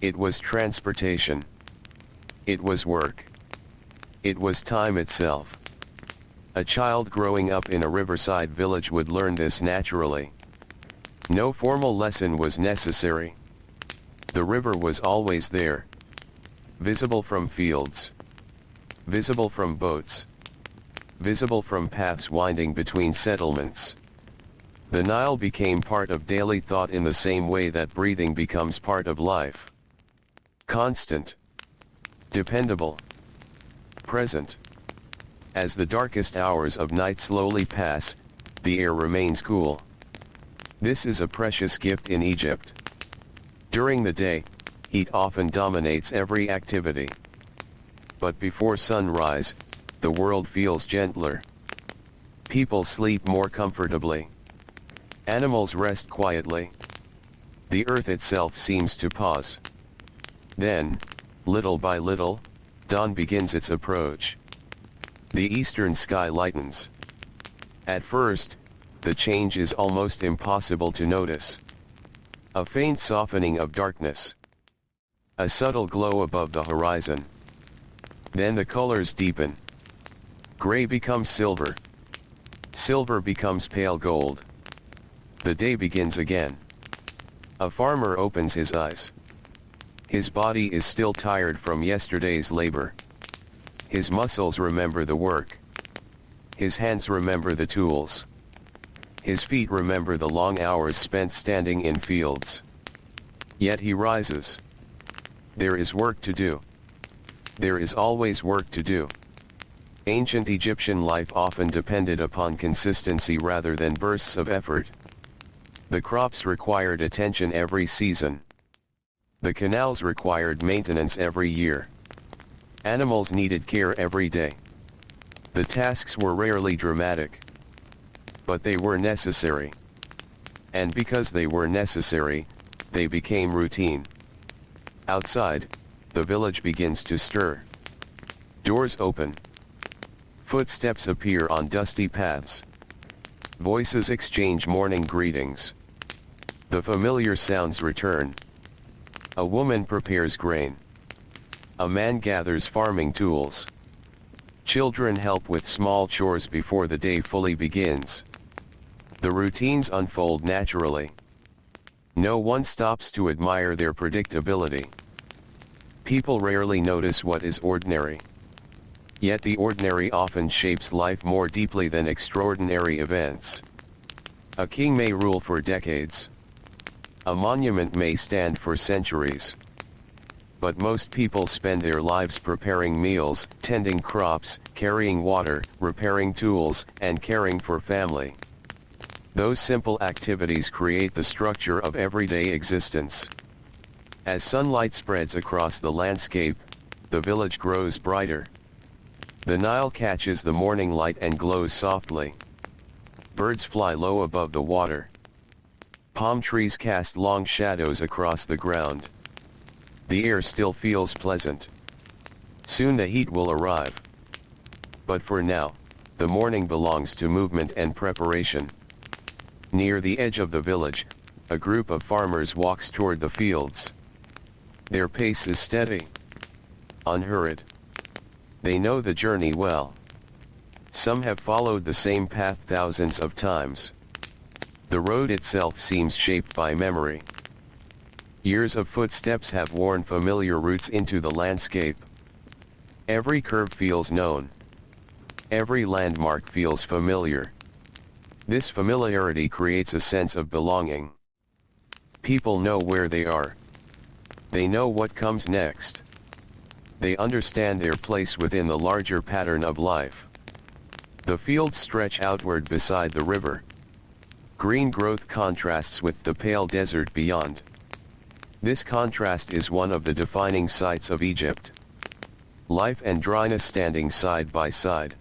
It was transportation. It was work. It was time itself. A child growing up in a riverside village would learn this naturally. No formal lesson was necessary. The river was always there. Visible from fields. Visible from boats. Visible from paths winding between settlements. The Nile became part of daily thought in the same way that breathing becomes part of life. Constant. Dependable. Present. As the darkest hours of night slowly pass, the air remains cool. This is a precious gift in Egypt. During the day, heat often dominates every activity. But before sunrise, the world feels gentler. People sleep more comfortably. Animals rest quietly. The earth itself seems to pause. Then, little by little, dawn begins its approach. The eastern sky lightens. At first, the change is almost impossible to notice. A faint softening of darkness. A subtle glow above the horizon. Then the colors deepen. Gray becomes silver. Silver becomes pale gold. The day begins again. A farmer opens his eyes. His body is still tired from yesterday's labor. His muscles remember the work. His hands remember the tools. His feet remember the long hours spent standing in fields. Yet he rises. There is work to do. There is always work to do. Ancient Egyptian life often depended upon consistency rather than bursts of effort. The crops required attention every season. The canals required maintenance every year. Animals needed care every day. The tasks were rarely dramatic. But they were necessary. And because they were necessary, they became routine. Outside, the village begins to stir. Doors open. Footsteps appear on dusty paths. Voices exchange morning greetings. The familiar sounds return. A woman prepares grain. A man gathers farming tools. Children help with small chores before the day fully begins. The routines unfold naturally. No one stops to admire their predictability. People rarely notice what is ordinary. Yet the ordinary often shapes life more deeply than extraordinary events. A king may rule for decades. A monument may stand for centuries. But most people spend their lives preparing meals, tending crops, carrying water, repairing tools, and caring for family. Those simple activities create the structure of everyday existence. As sunlight spreads across the landscape, the village grows brighter. The Nile catches the morning light and glows softly. Birds fly low above the water. Palm trees cast long shadows across the ground. The air still feels pleasant. Soon the heat will arrive. But for now, the morning belongs to movement and preparation. Near the edge of the village, a group of farmers walks toward the fields. Their pace is steady, unhurried. They know the journey well. Some have followed the same path thousands of times. The road itself seems shaped by memory. Years of footsteps have worn familiar routes into the landscape. Every curve feels known. Every landmark feels familiar. This familiarity creates a sense of belonging. People know where they are. They know what comes next. They understand their place within the larger pattern of life. The fields stretch outward beside the river. Green growth contrasts with the pale desert beyond. This contrast is one of the defining sights of Egypt. Life and dryness standing side by side.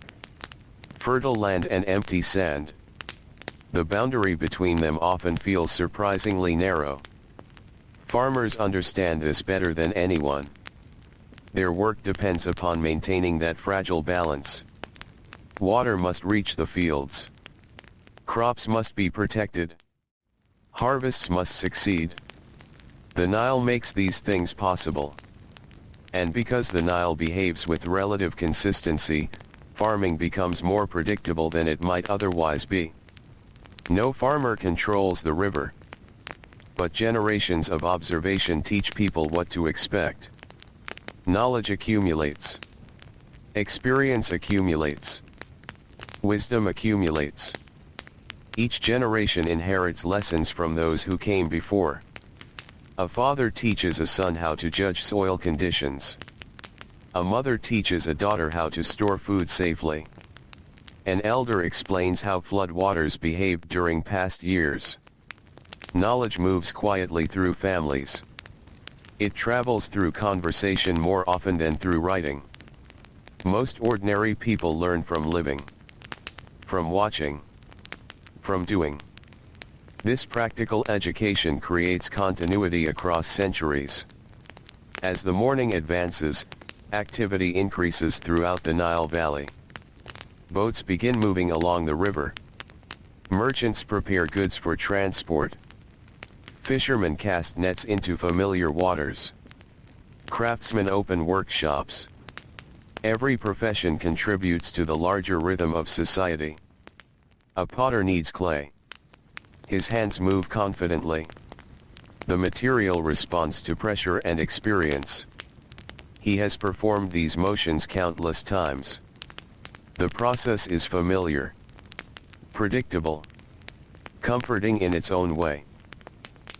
Fertile land and empty sand. The boundary between them often feels surprisingly narrow. Farmers understand this better than anyone. Their work depends upon maintaining that fragile balance. Water must reach the fields. Crops must be protected. Harvests must succeed. The Nile makes these things possible. And because the Nile behaves with relative consistency, farming becomes more predictable than it might otherwise be. No farmer controls the river. But generations of observation teach people what to expect. Knowledge accumulates. Experience accumulates. Wisdom accumulates. Each generation inherits lessons from those who came before. A father teaches a son how to judge soil conditions. A mother teaches a daughter how to store food safely. An elder explains how flood waters behaved during past years. Knowledge moves quietly through families. It travels through conversation more often than through writing. Most ordinary people learn from living. From watching. From doing. This practical education creates continuity across centuries. As the morning advances, activity increases throughout the Nile Valley. Boats begin moving along the river. Merchants prepare goods for transport. Fishermen cast nets into familiar waters. Craftsmen open workshops. Every profession contributes to the larger rhythm of society. A potter needs clay. His hands move confidently. The material responds to pressure and experience. He has performed these motions countless times. The process is familiar, predictable, comforting in its own way.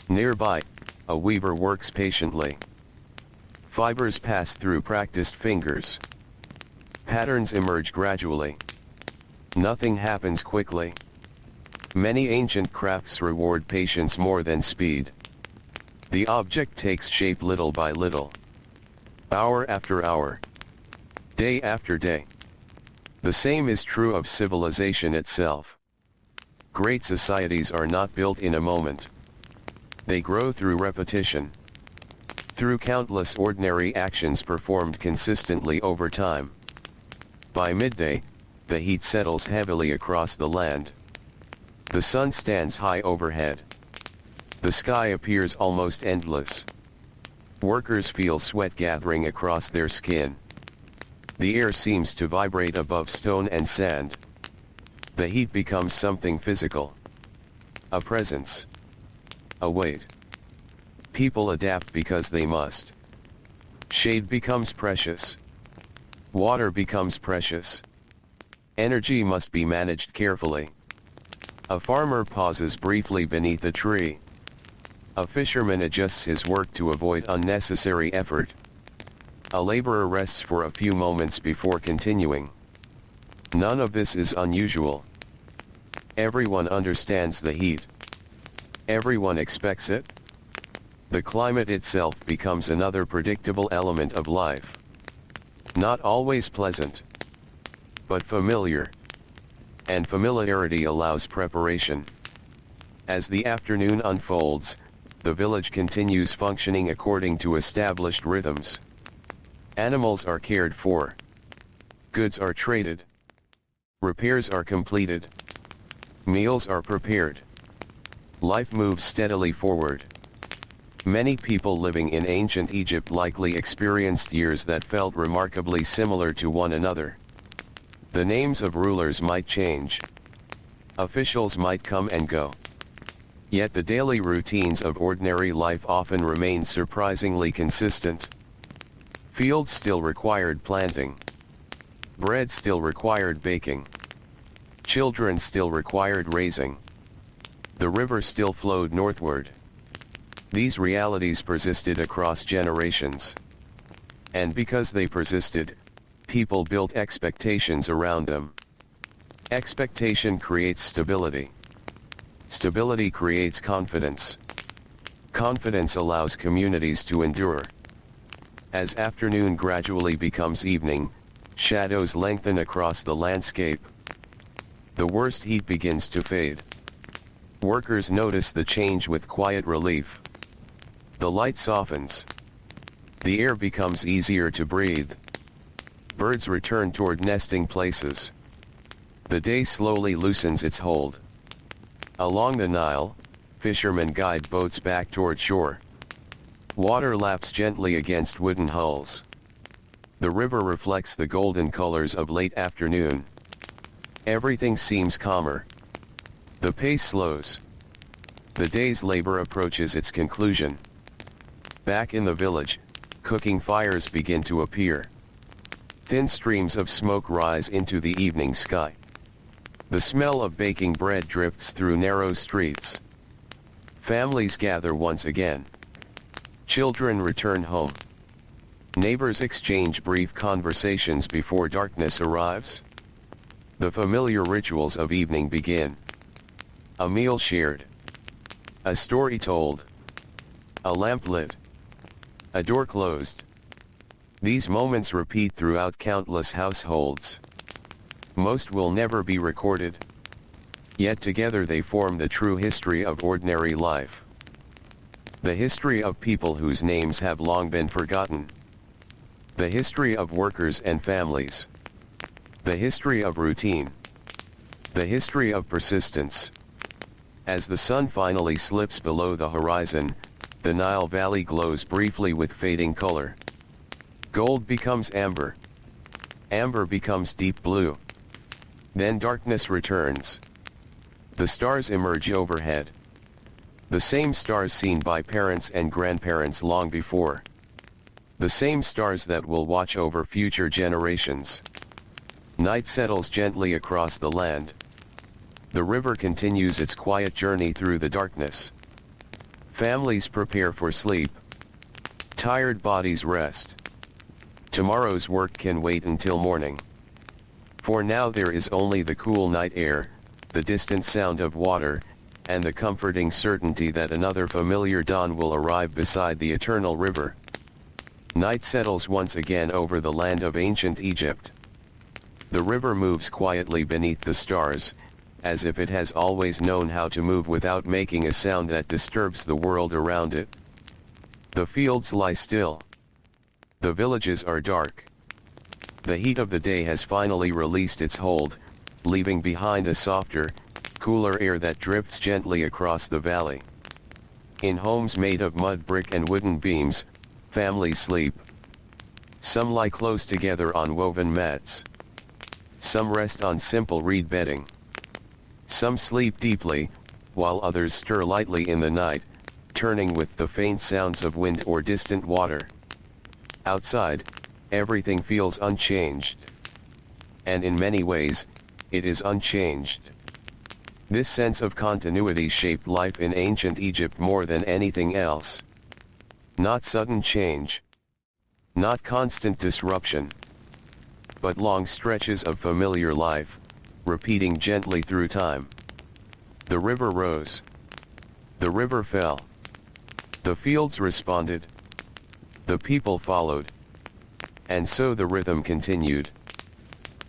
Nearby, a weaver works patiently. Fibers pass through practiced fingers. Patterns emerge gradually. Nothing happens quickly. Many ancient crafts reward patience more than speed. The object takes shape little by little. Hour after hour. Day after day. The same is true of civilization itself. Great societies are not built in a moment. They grow through repetition. Through countless ordinary actions performed consistently over time. By midday, the heat settles heavily across the land. The sun stands high overhead. The sky appears almost endless. Workers feel sweat gathering across their skin. The air seems to vibrate above stone and sand. The heat becomes something physical. A presence. A weight. People adapt because they must. Shade becomes precious. Water becomes precious. Energy must be managed carefully. A farmer pauses briefly beneath a tree. A fisherman adjusts his work to avoid unnecessary effort. A laborer rests for a few moments before continuing. None of this is unusual. Everyone understands the heat. Everyone expects it. The climate itself becomes another predictable element of life. Not always pleasant, but familiar. And familiarity allows preparation. As the afternoon unfolds, the village continues functioning according to established rhythms. Animals are cared for. Goods are traded. Repairs are completed. Meals are prepared. Life moves steadily forward. Many people living in ancient Egypt likely experienced years that felt remarkably similar to one another. The names of rulers might change. Officials might come and go. Yet the daily routines of ordinary life often remained surprisingly consistent. Fields still required planting. Bread still required baking. Children still required raising. The river still flowed northward. These realities persisted across generations. And because they persisted, people built expectations around them. Expectation creates stability. Stability creates confidence. Confidence allows communities to endure. As afternoon gradually becomes evening, shadows lengthen across the landscape. The worst heat begins to fade. Workers notice the change with quiet relief. The light softens. The air becomes easier to breathe. Birds return toward nesting places. The day slowly loosens its hold. Along the Nile, fishermen guide boats back toward shore. Water laps gently against wooden hulls. The river reflects the golden colors of late afternoon. Everything seems calmer. The pace slows. The day's labor approaches its conclusion. Back in the village, cooking fires begin to appear. Thin streams of smoke rise into the evening sky. The smell of baking bread drifts through narrow streets. Families gather once again. Children return home. Neighbors exchange brief conversations before darkness arrives. The familiar rituals of evening begin. A meal shared. A story told. A lamp lit. A door closed. These moments repeat throughout countless households. Most will never be recorded. Yet together they form the true history of ordinary life. The history of people whose names have long been forgotten. The history of workers and families. The history of routine. The history of persistence. As the sun finally slips below the horizon, the Nile Valley glows briefly with fading color. Gold becomes amber. Amber becomes deep blue. Then darkness returns. The stars emerge overhead. The same stars seen by parents and grandparents long before. The same stars that will watch over future generations. Night settles gently across the land. The river continues its quiet journey through the darkness. Families prepare for sleep. Tired bodies rest. Tomorrow's work can wait until morning. For now there is only the cool night air, the distant sound of water, and the comforting certainty that another familiar dawn will arrive beside the eternal river. Night settles once again over the land of ancient Egypt. The river moves quietly beneath the stars, as if it has always known how to move without making a sound that disturbs the world around it. The fields lie still. The villages are dark. The heat of the day has finally released its hold, leaving behind a softer, cooler air that drifts gently across the valley. In homes made of mud brick and wooden beams, families sleep. Some lie close together on woven mats. Some rest on simple reed bedding. Some sleep deeply, while others stir lightly in the night, turning with the faint sounds of wind or distant water. Outside, everything feels unchanged. And in many ways, it is unchanged. This sense of continuity shaped life in ancient Egypt more than anything else. Not sudden change. Not constant disruption. But long stretches of familiar life, repeating gently through time. The river rose. The river fell. The fields responded. The people followed. And so the rhythm continued.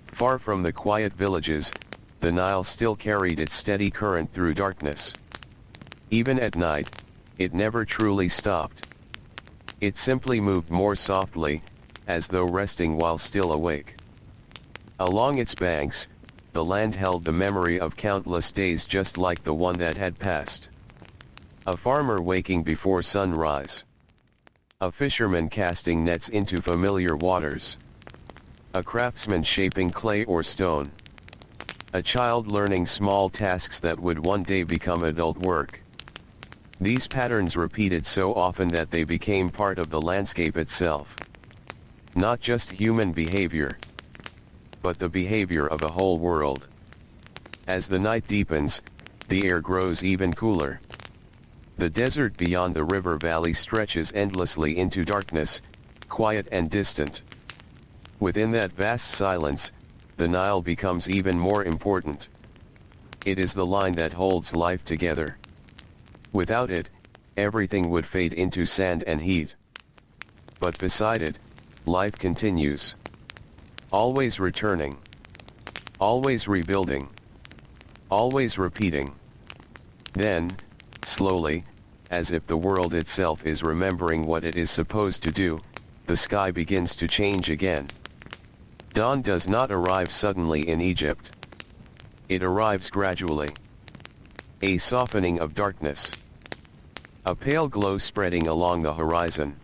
Far from the quiet villages, the Nile still carried its steady current through darkness. Even at night, it never truly stopped. It simply moved more softly, as though resting while still awake. Along its banks, the land held the memory of countless days just like the one that had passed. A farmer waking before sunrise. A fisherman casting nets into familiar waters. A craftsman shaping clay or stone. A child learning small tasks that would one day become adult work. These patterns repeated so often that they became part of the landscape itself. Not just human behavior, but the behavior of a whole world. As the night deepens, the air grows even cooler. The desert beyond the river valley stretches endlessly into darkness, quiet and distant. Within that vast silence, the Nile becomes even more important. It is the line that holds life together. Without it, everything would fade into sand and heat. But beside it, life continues. Always returning. Always rebuilding. Always repeating. Then, slowly, as if the world itself is remembering what it is supposed to do, the sky begins to change again. Dawn does not arrive suddenly in Egypt. It arrives gradually. A softening of darkness. A pale glow spreading along the horizon.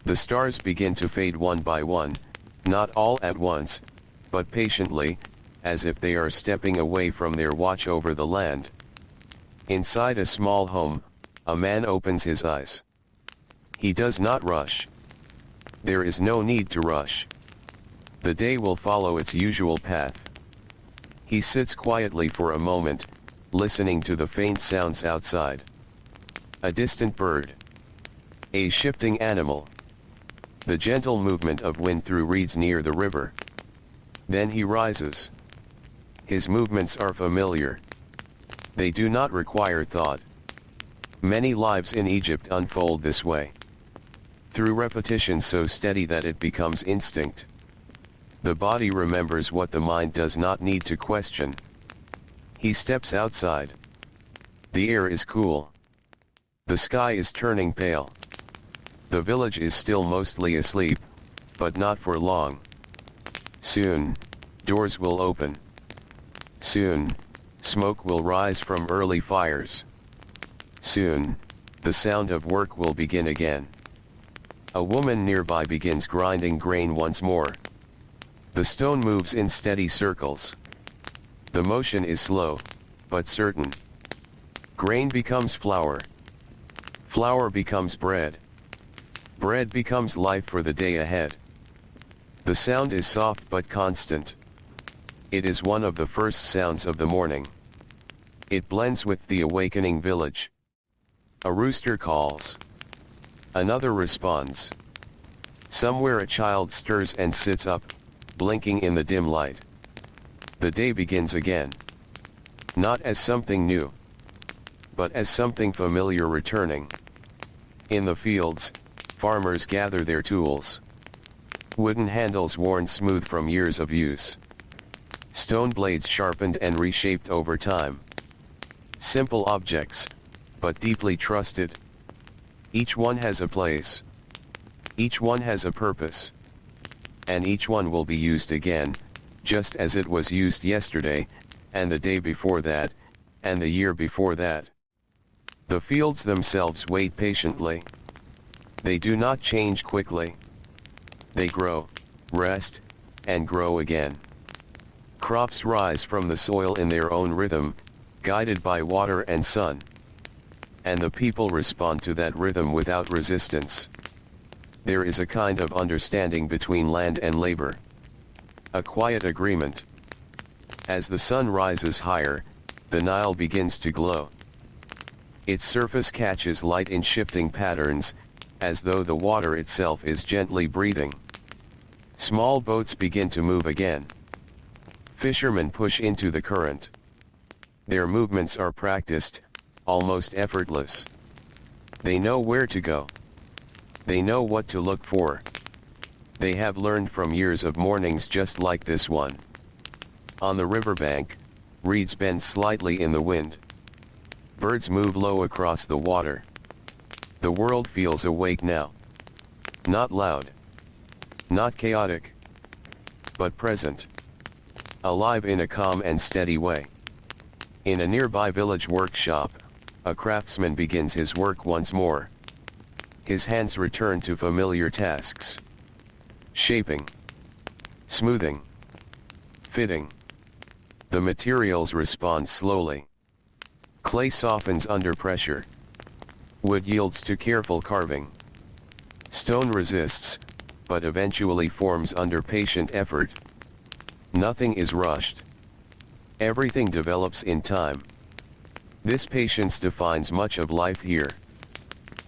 The stars begin to fade one by one, not all at once, but patiently, as if they are stepping away from their watch over the land. Inside a small home, a man opens his eyes. He does not rush. There is no need to rush. The day will follow its usual path. He sits quietly for a moment, listening to the faint sounds outside. A distant bird. A shifting animal. The gentle movement of wind through reeds near the river. Then he rises. His movements are familiar. They do not require thought. Many lives in Egypt unfold this way. Through repetition so steady that it becomes instinct. The body remembers what the mind does not need to question. He steps outside. The air is cool. The sky is turning pale. The village is still mostly asleep, but not for long. Soon, doors will open. Soon, smoke will rise from early fires. Soon, the sound of work will begin again. A woman nearby begins grinding grain once more. The stone moves in steady circles. The motion is slow, but certain. Grain becomes flour. Flour becomes bread. Bread becomes life for the day ahead. The sound is soft but constant. It is one of the first sounds of the morning. It blends with the awakening village. A rooster calls. Another responds. Somewhere a child stirs and sits up, blinking in the dim light. The day begins again. Not as something new, but as something familiar returning. In the fields, farmers gather their tools. Wooden handles worn smooth from years of use. Stone blades sharpened and reshaped over time. Simple objects, but deeply trusted. Each one has a place. Each one has a purpose. and each one will be used again, just as it was used yesterday, and the day before that, and the year before that. The fields themselves wait patiently. They do not change quickly. They grow, rest, and grow again. Crops rise from the soil in their own rhythm, guided by water and sun. And the people respond to that rhythm without resistance. There is a kind of understanding between land and labor. A quiet agreement. As the sun rises higher, the Nile begins to glow. Its surface catches light in shifting patterns, as though the water itself is gently breathing. Small boats begin to move again. Fishermen push into the current. Their movements are practiced, almost effortless. They know where to go. They know what to look for. They have learned from years of mornings just like this one. On the riverbank, reeds bend slightly in the wind. Birds move low across the water. The world feels awake now. Not loud. Not chaotic. But present. Alive in a calm and steady way. In a nearby village workshop, a craftsman begins his work once more. His hands return to familiar tasks. Shaping. Smoothing. Fitting. The materials respond slowly. Clay softens under pressure. Wood yields to careful carving. Stone resists, but eventually forms under patient effort. Nothing is rushed. Everything develops in time. This patience defines much of life here.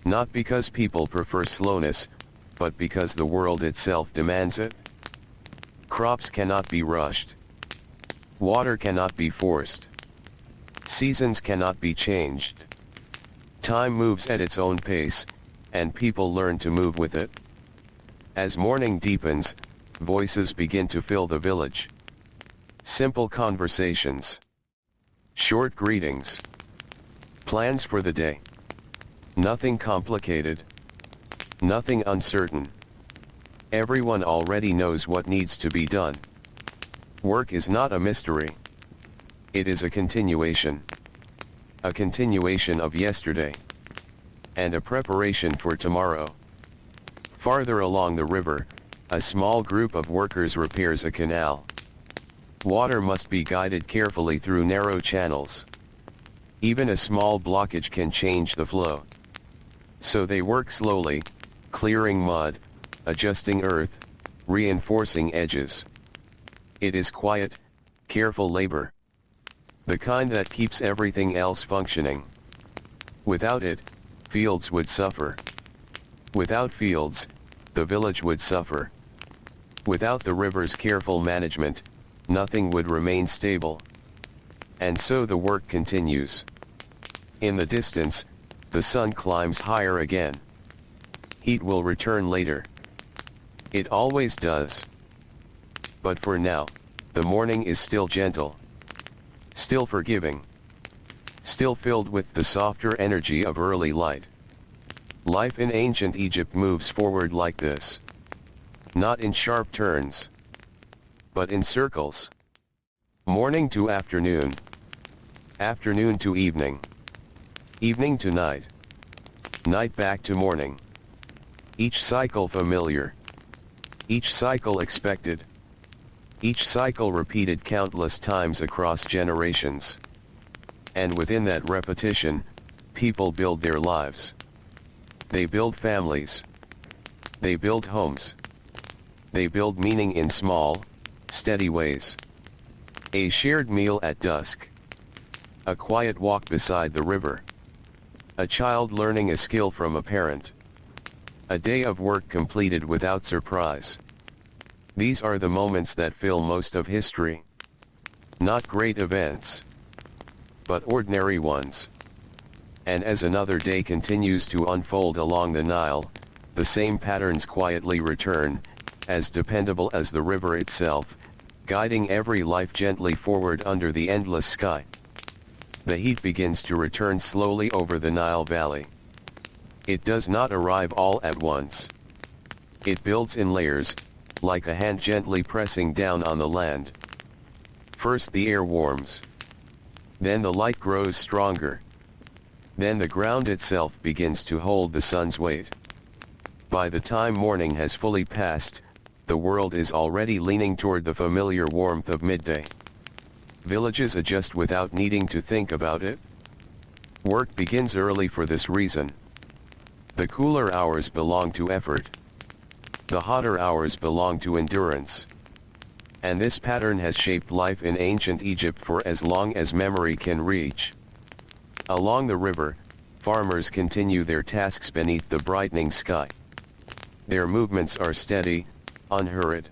Not because people prefer slowness, but because the world itself demands it. Crops cannot be rushed. Water cannot be forced. Seasons cannot be changed. Time moves at its own pace, and people learn to move with it. As morning deepens, voices begin to fill the village. Simple conversations. Short greetings. Plans for the day. Nothing complicated. Nothing uncertain. Everyone already knows what needs to be done. Work is not a mystery. It is a continuation. A continuation of yesterday. And a preparation for tomorrow. Farther along the river, a small group of workers repairs a canal. Water must be guided carefully through narrow channels. Even a small blockage can change the flow. So they work slowly, clearing mud, adjusting earth, reinforcing edges. It is quiet, careful labor. The kind that keeps everything else functioning. Without it, fields would suffer. Without fields, the village would suffer. Without the river's careful management, nothing would remain stable. And so the work continues. In the distance, the sun climbs higher again. Heat will return later. It always does. But for now, the morning is still gentle. Still forgiving. Still filled with the softer energy of early light. Life in ancient Egypt moves forward like this. Not in sharp turns. But in circles. Morning to afternoon. Afternoon to evening. Evening to night. Night back to morning. Each cycle familiar. Each cycle expected. Each cycle repeated countless times across generations. And within that repetition, people build their lives. They build families. They build homes. They build meaning in small, steady ways. A shared meal at dusk. A quiet walk beside the river. A child learning a skill from a parent. A day of work completed without surprise. These are the moments that fill most of history. Not great events, but ordinary ones. And as another day continues to unfold along the Nile, the same patterns quietly return, as dependable as the river itself, guiding every life gently forward under the endless sky. The heat begins to return slowly over the Nile Valley. It does not arrive all at once. It builds in layers, like a hand gently pressing down on the land. First the air warms. Then the light grows stronger. Then the ground itself begins to hold the sun's weight. By the time morning has fully passed, the world is already leaning toward the familiar warmth of midday. Villages adjust without needing to think about it. Work begins early for this reason. The cooler hours belong to effort. The hotter hours belong to endurance. And this pattern has shaped life in ancient Egypt for as long as memory can reach. Along the river, farmers continue their tasks beneath the brightening sky. Their movements are steady, unhurried.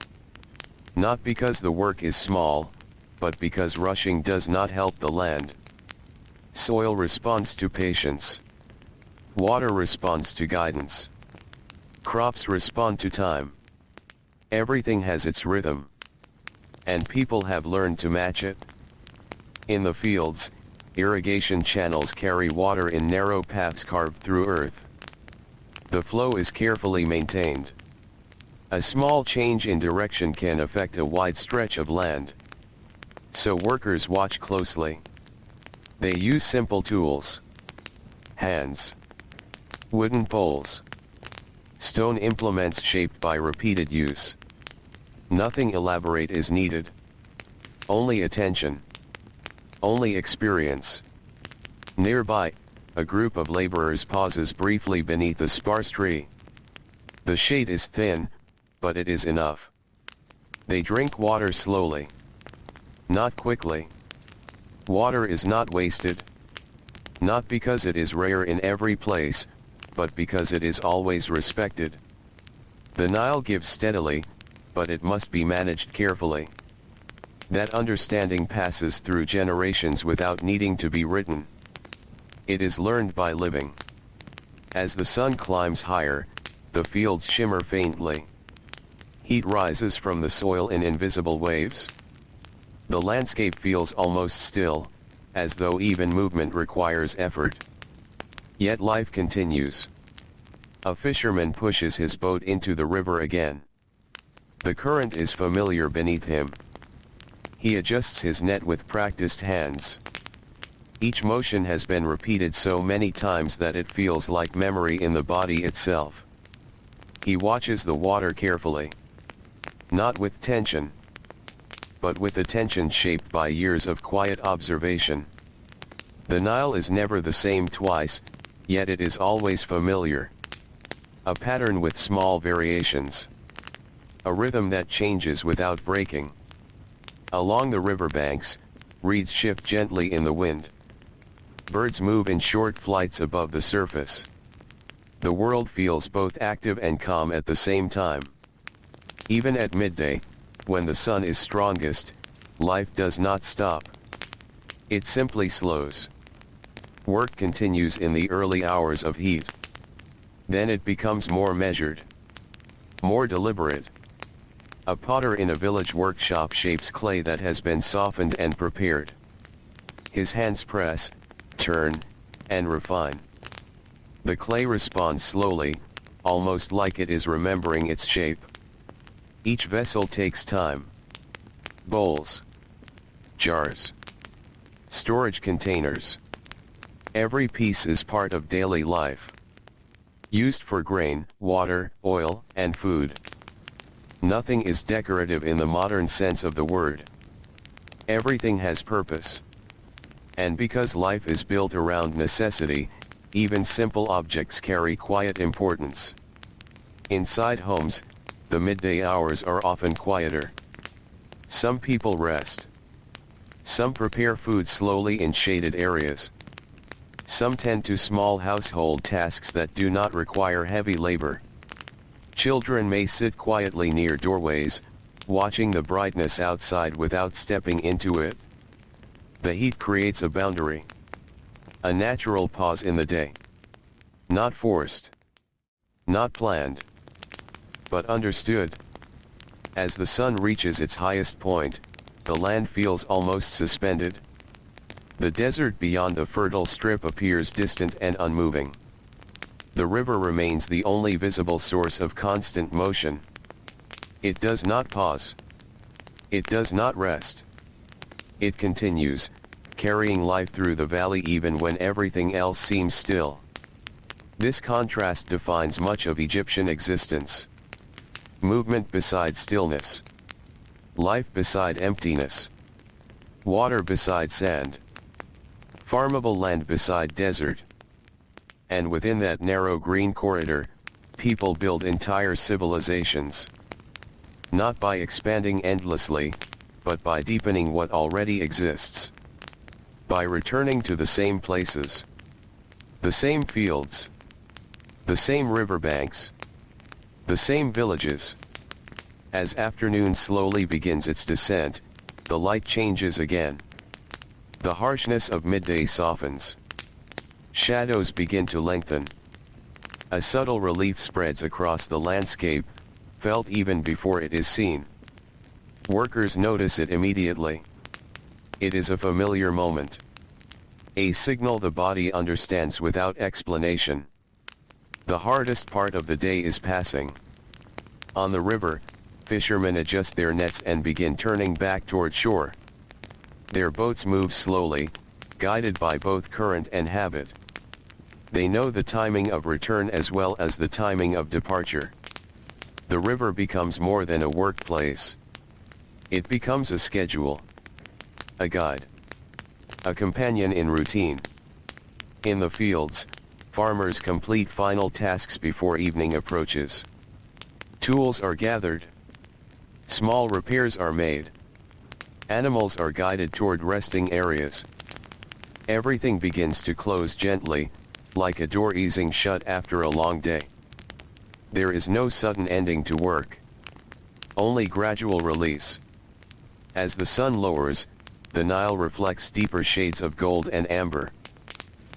Not because the work is small, but because rushing does not help the land. Soil responds to patience. Water responds to guidance. Crops respond to time. Everything has its rhythm. And people have learned to match it. In the fields, irrigation channels carry water in narrow paths carved through earth. The flow is carefully maintained. A small change in direction can affect a wide stretch of land. So workers watch closely. They use simple tools. Hands. Wooden poles. Stone implements shaped by repeated use. Nothing elaborate is needed. Only attention. Only experience. Nearby, a group of laborers pauses briefly beneath a sparse tree. The shade is thin, but it is enough. They drink water slowly. Not quickly. Water is not wasted. Not because it is rare in every place, but because it is always respected. The Nile gives steadily, but it must be managed carefully. That understanding passes through generations without needing to be written. It is learned by living. As the sun climbs higher, the fields shimmer faintly. Heat rises from the soil in invisible waves. The landscape feels almost still, as though even movement requires effort. Yet life continues. A fisherman pushes his boat into the river again. The current is familiar beneath him. He adjusts his net with practiced hands. Each motion has been repeated so many times that it feels like memory in the body itself. He watches the water carefully. Not with tension, but with attention shaped by years of quiet observation. The Nile is never the same twice, yet it is always familiar. A pattern with small variations. A rhythm that changes without breaking. Along the riverbanks, reeds shift gently in the wind. Birds move in short flights above the surface. The world feels both active and calm at the same time. Even at midday, when the sun is strongest, life does not stop. It simply slows. Work continues in the early hours of heat. Then it becomes more measured. More deliberate. A potter in a village workshop shapes clay that has been softened and prepared. His hands press, turn, and refine. The clay responds slowly, almost like it is remembering its shape. Each vessel takes time. Bowls. Jars. Storage containers. Every piece is part of daily life. Used for grain, water, oil, and food. Nothing is decorative in the modern sense of the word. Everything has purpose. And because life is built around necessity, even simple objects carry quiet importance. Inside homes, the midday hours are often quieter. Some people rest. Some prepare food slowly in shaded areas. Some tend to small household tasks that do not require heavy labor. Children may sit quietly near doorways, watching the brightness outside without stepping into it. The heat creates a boundary. A natural pause in the day. Not forced. Not planned. But understood. As the sun reaches its highest point, the land feels almost suspended. The desert beyond the fertile strip appears distant and unmoving. The river remains the only visible source of constant motion. It does not pause. It does not rest. It continues, carrying life through the valley even when everything else seems still. This contrast defines much of Egyptian existence. Movement beside stillness. Life beside emptiness. Water beside sand. Farmable land beside desert. And within that narrow green corridor, people build entire civilizations. Not by expanding endlessly, but by deepening what already exists. By returning to the same places. The same fields. The same riverbanks. The same villages. As afternoon slowly begins its descent, the light changes again. The harshness of midday softens. Shadows begin to lengthen. A subtle relief spreads across the landscape, felt even before it is seen. Workers notice it immediately. It is a familiar moment. A signal the body understands without explanation. The hardest part of the day is passing. On the river, fishermen adjust their nets and begin turning back toward shore. Their boats move slowly, guided by both current and habit. They know the timing of return as well as the timing of departure. The river becomes more than a workplace. It becomes a schedule. A guide. A companion in routine. In the fields, farmers complete final tasks before evening approaches. Tools are gathered. Small repairs are made. Animals are guided toward resting areas. Everything begins to close gently, like a door easing shut after a long day. There is no sudden ending to work. Only gradual release. As the sun lowers, the Nile reflects deeper shades of gold and amber.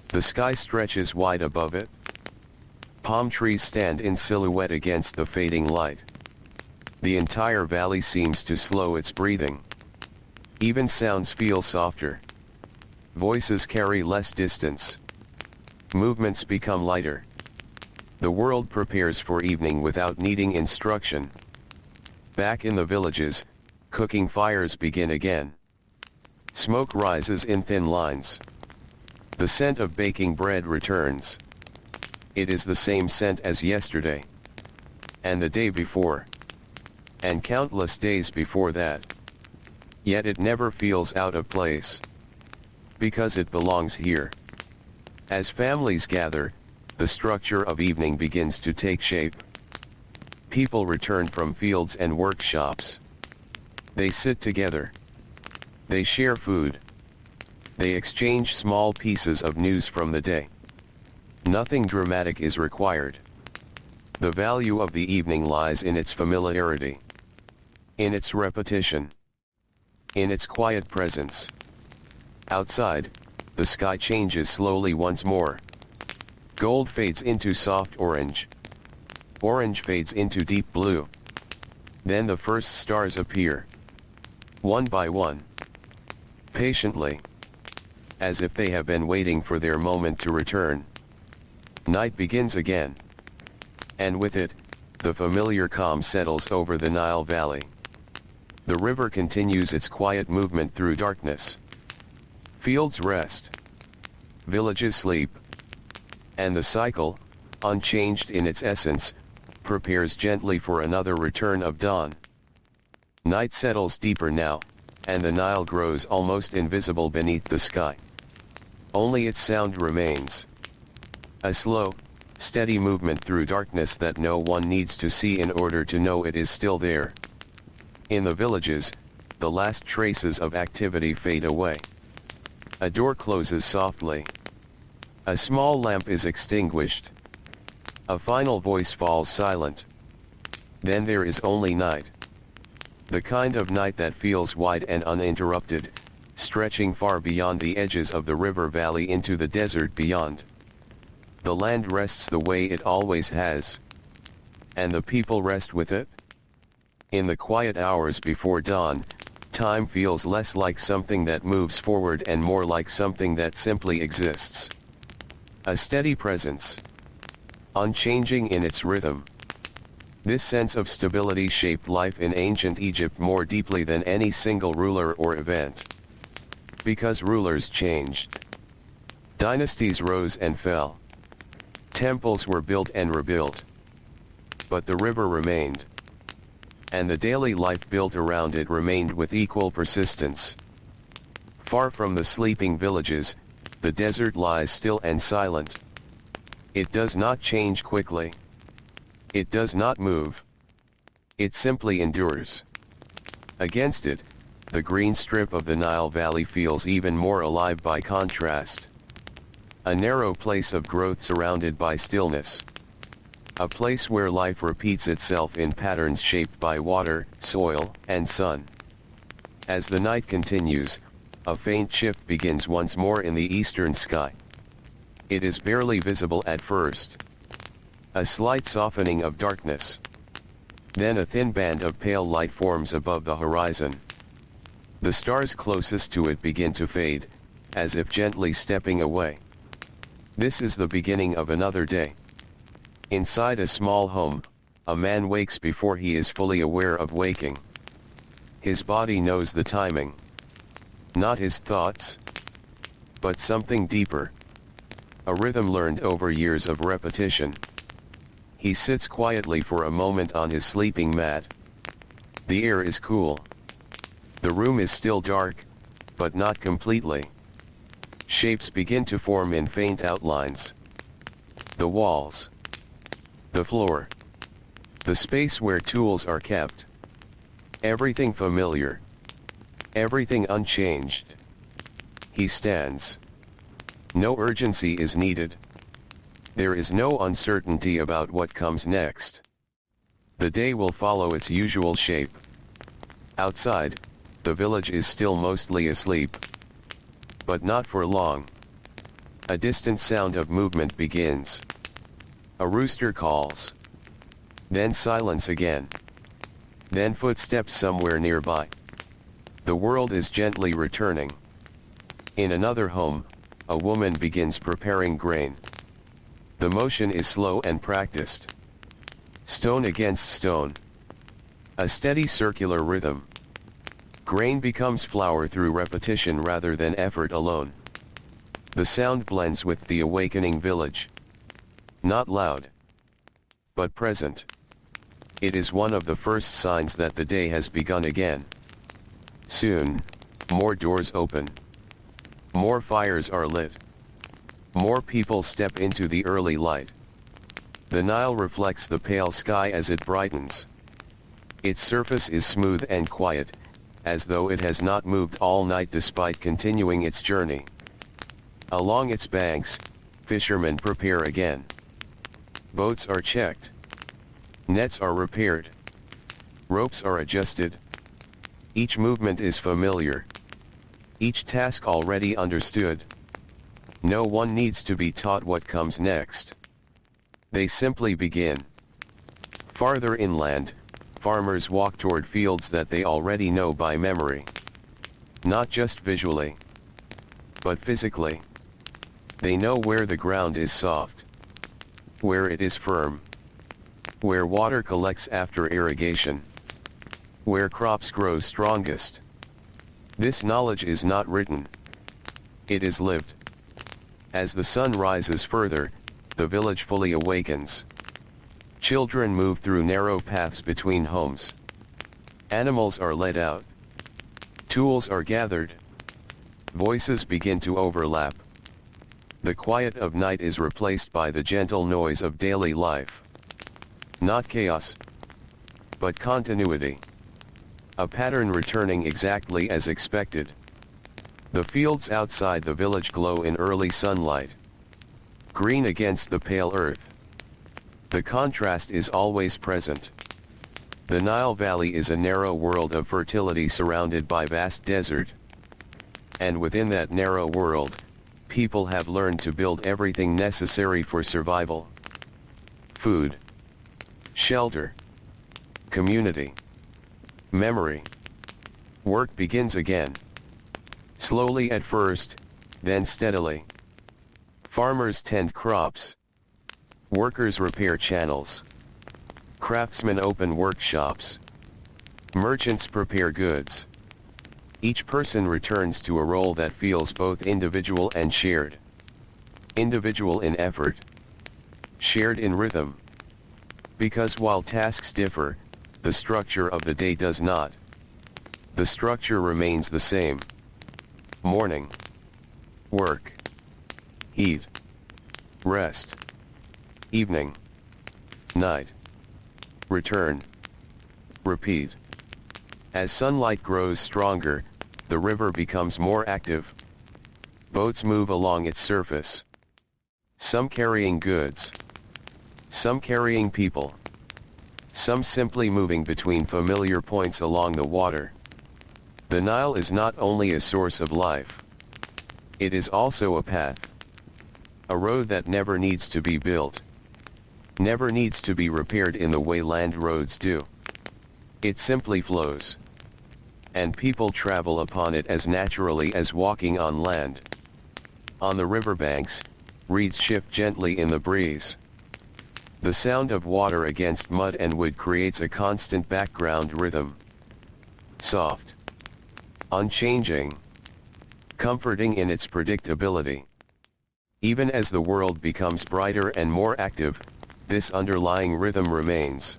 The sky stretches wide above it. Palm trees stand in silhouette against the fading light. The entire valley seems to slow its breathing. Even sounds feel softer. Voices carry less distance. Movements become lighter. The world prepares for evening without needing instruction. Back in the villages, cooking fires begin again. Smoke rises in thin lines. The scent of baking bread returns. It is the same scent as yesterday. And the day before. And countless days before that. Yet it never feels out of place. Because it belongs here. As families gather, the structure of evening begins to take shape. People return from fields and workshops. They sit together. They share food. They exchange small pieces of news from the day. Nothing dramatic is required. The value of the evening lies in its familiarity. In its repetition. In its quiet presence. Outside, the sky changes slowly once more. Gold fades into soft orange. Orange fades into deep blue. Then the first stars appear. One by one. Patiently. As if they have been waiting for their moment to return. Night begins again. And with it, the familiar calm settles over the Nile Valley. The river continues its quiet movement through darkness. Fields rest. Villages sleep. And the cycle, unchanged in its essence, prepares gently for another return of dawn. Night settles deeper now, and the Nile grows almost invisible beneath the sky. Only its sound remains. A slow, steady movement through darkness that no one needs to see in order to know it is still there. In the villages, the last traces of activity fade away. A door closes softly. A small lamp is extinguished. A final voice falls silent. Then there is only night. The kind of night that feels wide and uninterrupted, stretching far beyond the edges of the river valley into the desert beyond. The land rests the way it always has. And the people rest with it. In the quiet hours before dawn, time feels less like something that moves forward and more like something that simply exists. A steady presence. Unchanging in its rhythm. This sense of stability shaped life in ancient Egypt more deeply than any single ruler or event. Because rulers changed. Dynasties rose and fell. Temples were built and rebuilt. But the river remained. And the daily life built around it remained with equal persistence. Far from the sleeping villages, the desert lies still and silent. It does not change quickly. It does not move. It simply endures. Against it, the green strip of the Nile Valley feels even more alive by contrast. A narrow place of growth surrounded by stillness. A place where life repeats itself in patterns shaped by water, soil, and sun. As the night continues, a faint shift begins once more in the eastern sky. It is barely visible at first. A slight softening of darkness. Then a thin band of pale light forms above the horizon. The stars closest to it begin to fade, as if gently stepping away. This is the beginning of another day. Inside a small home, a man wakes before he is fully aware of waking. His body knows the timing. Not his thoughts, but something deeper. A rhythm learned over years of repetition. He sits quietly for a moment on his sleeping mat. The air is cool. The room is still dark, but not completely. Shapes begin to form in faint outlines. The walls. The floor. The space where tools are kept. Everything familiar. Everything unchanged. He stands. No urgency is needed. There is no uncertainty about what comes next. The day will follow its usual shape. Outside, the village is still mostly asleep. But not for long. A distant sound of movement begins. A rooster calls. Then silence again. Then footsteps somewhere nearby. The world is gently returning. In another home, a woman begins preparing grain. The motion is slow and practiced. Stone against stone. A steady circular rhythm. Grain becomes flour through repetition rather than effort alone. The sound blends with the awakening village. Not loud, but present. It is one of the first signs that the day has begun again. Soon, more doors open. More fires are lit. More people step into the early light. The Nile reflects the pale sky as it brightens. Its surface is smooth and quiet, as though it has not moved all night despite continuing its journey. Along its banks, fishermen prepare again. Boats are checked. Nets are repaired. Ropes are adjusted. Each movement is familiar. Each task already understood. No one needs to be taught what comes next. They simply begin. Farther inland, farmers walk toward fields that they already know by memory. Not just visually, but physically. They know where the ground is soft, where it is firm, where water collects after irrigation, where crops grow strongest. This knowledge is not written. It is lived. As the sun rises further, the village fully awakens. Children move through narrow paths between homes. Animals are led out. Tools are gathered. Voices begin to overlap. The quiet of night is replaced by the gentle noise of daily life. Not chaos, but continuity. A pattern returning exactly as expected. The fields outside the village glow in early sunlight. Green against the pale earth. The contrast is always present. The Nile Valley is a narrow world of fertility surrounded by vast desert. And within that narrow world, people have learned to build everything necessary for survival. Food. Shelter. Community. Memory. Work begins again. Slowly at first, then steadily. Farmers tend crops. Workers repair channels. Craftsmen open workshops. Merchants prepare goods. Each person returns to a role that feels both individual and shared. Individual in effort. Shared in rhythm. Because while tasks differ, the structure of the day does not. The structure remains the same. Morning. Work. Eat. Rest. Evening. Night. Return. Repeat. As sunlight grows stronger, the river becomes more active. Boats move along its surface. Some carrying goods. Some carrying people. Some simply moving between familiar points along the water. The Nile is not only a source of life. It is also a path. A road that never needs to be built. Never needs to be repaired in the way land roads do. It simply flows. And people travel upon it as naturally as walking on land. On the riverbanks, reeds shift gently in the breeze. The sound of water against mud and wood creates a constant background rhythm. Soft. Unchanging. Comforting in its predictability. Even as the world becomes brighter and more active, this underlying rhythm remains.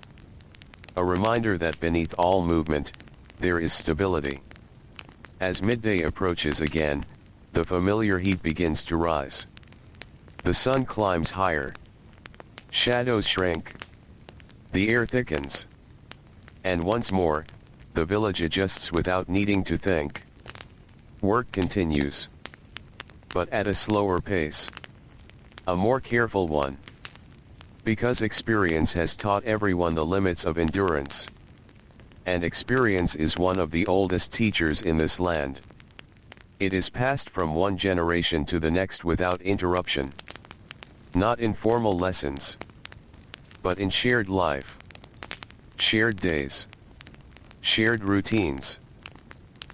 A reminder that beneath all movement, there is stability. As midday approaches again, the familiar heat begins to rise. The sun climbs higher. Shadows shrink. The air thickens. And once more, the village adjusts without needing to think. Work continues. But at a slower pace. A more careful one. Because experience has taught everyone the limits of endurance. And experience is one of the oldest teachers in this land. It is passed from one generation to the next without interruption. Not in formal lessons, but in shared life. Shared days. Shared routines.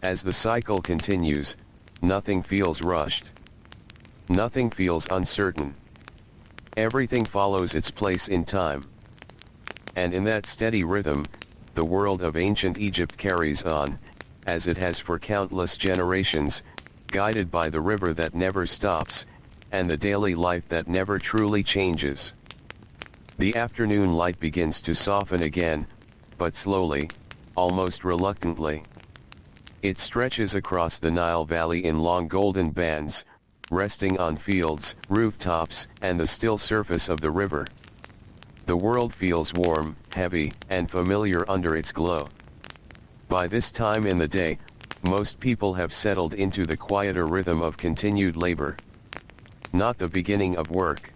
As the cycle continues, nothing feels rushed. Nothing feels uncertain. Everything follows its place in time. And in that steady rhythm, the world of ancient Egypt carries on, as it has for countless generations, guided by the river that never stops, and the daily life that never truly changes. The afternoon light begins to soften again, but slowly, almost reluctantly. It stretches across the Nile Valley in long golden bands, resting on fields, rooftops, and the still surface of the river. The world feels warm, heavy, and familiar under its glow. By this time in the day, most people have settled into the quieter rhythm of continued labor. Not the beginning of work.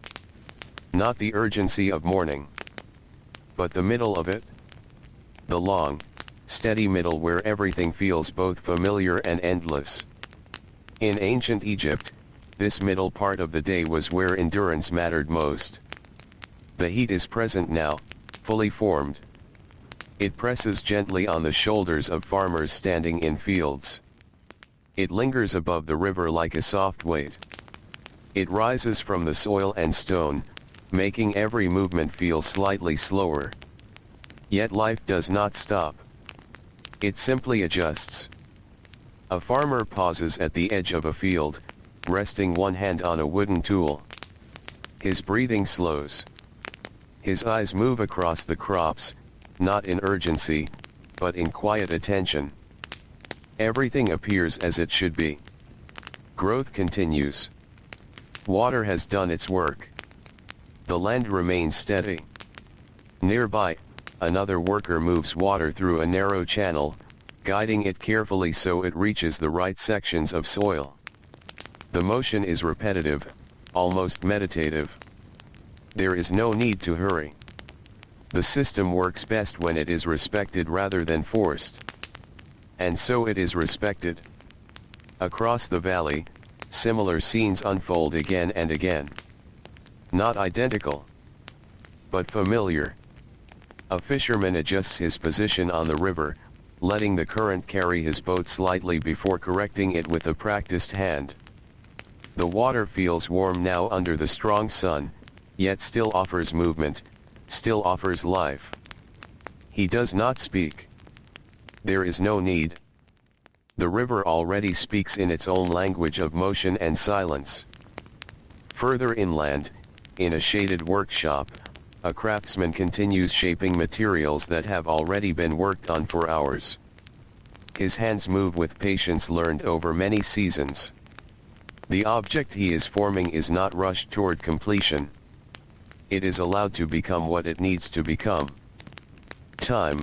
Not the urgency of morning. But the middle of it. The long, steady middle where everything feels both familiar and endless. In ancient Egypt, this middle part of the day was where endurance mattered most. The heat is present now, fully formed. It presses gently on the shoulders of farmers standing in fields. It lingers above the river like a soft weight. It rises from the soil and stone, making every movement feel slightly slower. Yet life does not stop. It simply adjusts. A farmer pauses at the edge of a field, resting one hand on a wooden tool. His breathing slows. His eyes move across the crops, not in urgency, but in quiet attention. Everything appears as it should be. Growth continues. Water has done its work. The land remains steady. Nearby, another worker moves water through a narrow channel, guiding it carefully so it reaches the right sections of soil. The motion is repetitive, almost meditative. There is no need to hurry. The system works best when it is respected rather than forced. And so it is respected. Across the valley, similar scenes unfold again and again. Not identical, but familiar. A fisherman adjusts his position on the river, letting the current carry his boat slightly before correcting it with a practiced hand. The water feels warm now under the strong sun, yet still offers movement, still offers life. He does not speak. There is no need. The river already speaks in its own language of motion and silence. Further inland, in a shaded workshop, a craftsman continues shaping materials that have already been worked on for hours. His hands move with patience learned over many seasons. The object he is forming is not rushed toward completion. It is allowed to become what it needs to become. Time,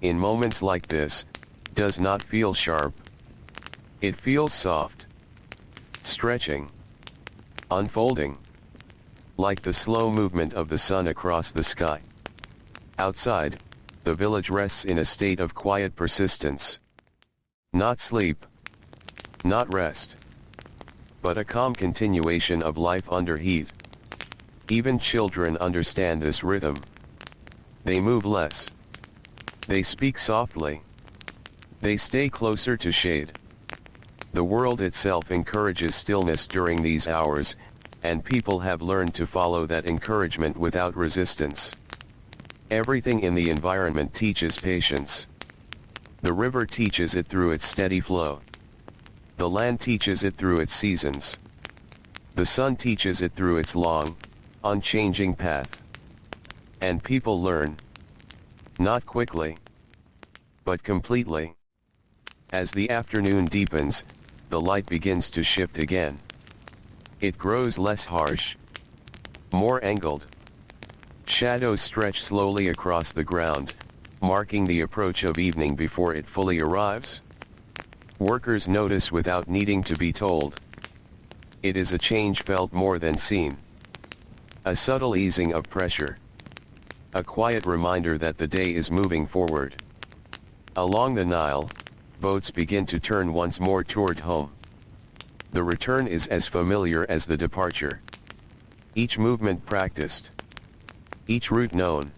in moments like this, does not feel sharp. It feels soft, stretching, unfolding, like the slow movement of the sun across the sky. Outside, the village rests in a state of quiet persistence. Not sleep, not rest, but a calm continuation of life under heat. Even children understand this rhythm. They move less. They speak softly. They stay closer to shade. The world itself encourages stillness during these hours, and people have learned to follow that encouragement without resistance. Everything in the environment teaches patience. The river teaches it through its steady flow. The land teaches it through its seasons. The sun teaches it through its long, unchanging path. And people learn. Not quickly, but completely. As the afternoon deepens, the light begins to shift again. It grows less harsh, more angled. Shadows stretch slowly across the ground, marking the approach of evening before it fully arrives. Workers notice without needing to be told. It is a change felt more than seen. A subtle easing of pressure. A quiet reminder that the day is moving forward. Along the Nile, boats begin to turn once more toward home. The return is as familiar as the departure. Each movement practiced. Each route known.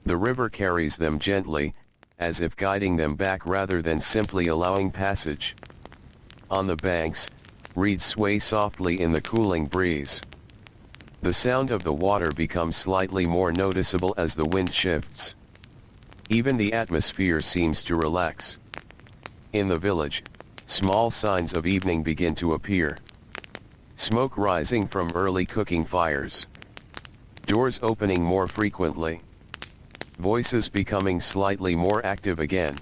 The river carries them gently, as if guiding them back rather than simply allowing passage. On the banks, reeds sway softly in the cooling breeze. The sound of the water becomes slightly more noticeable as the wind shifts. Even the atmosphere seems to relax. In the village, small signs of evening begin to appear. Smoke rising from early cooking fires. Doors opening more frequently. Voices becoming slightly more active again.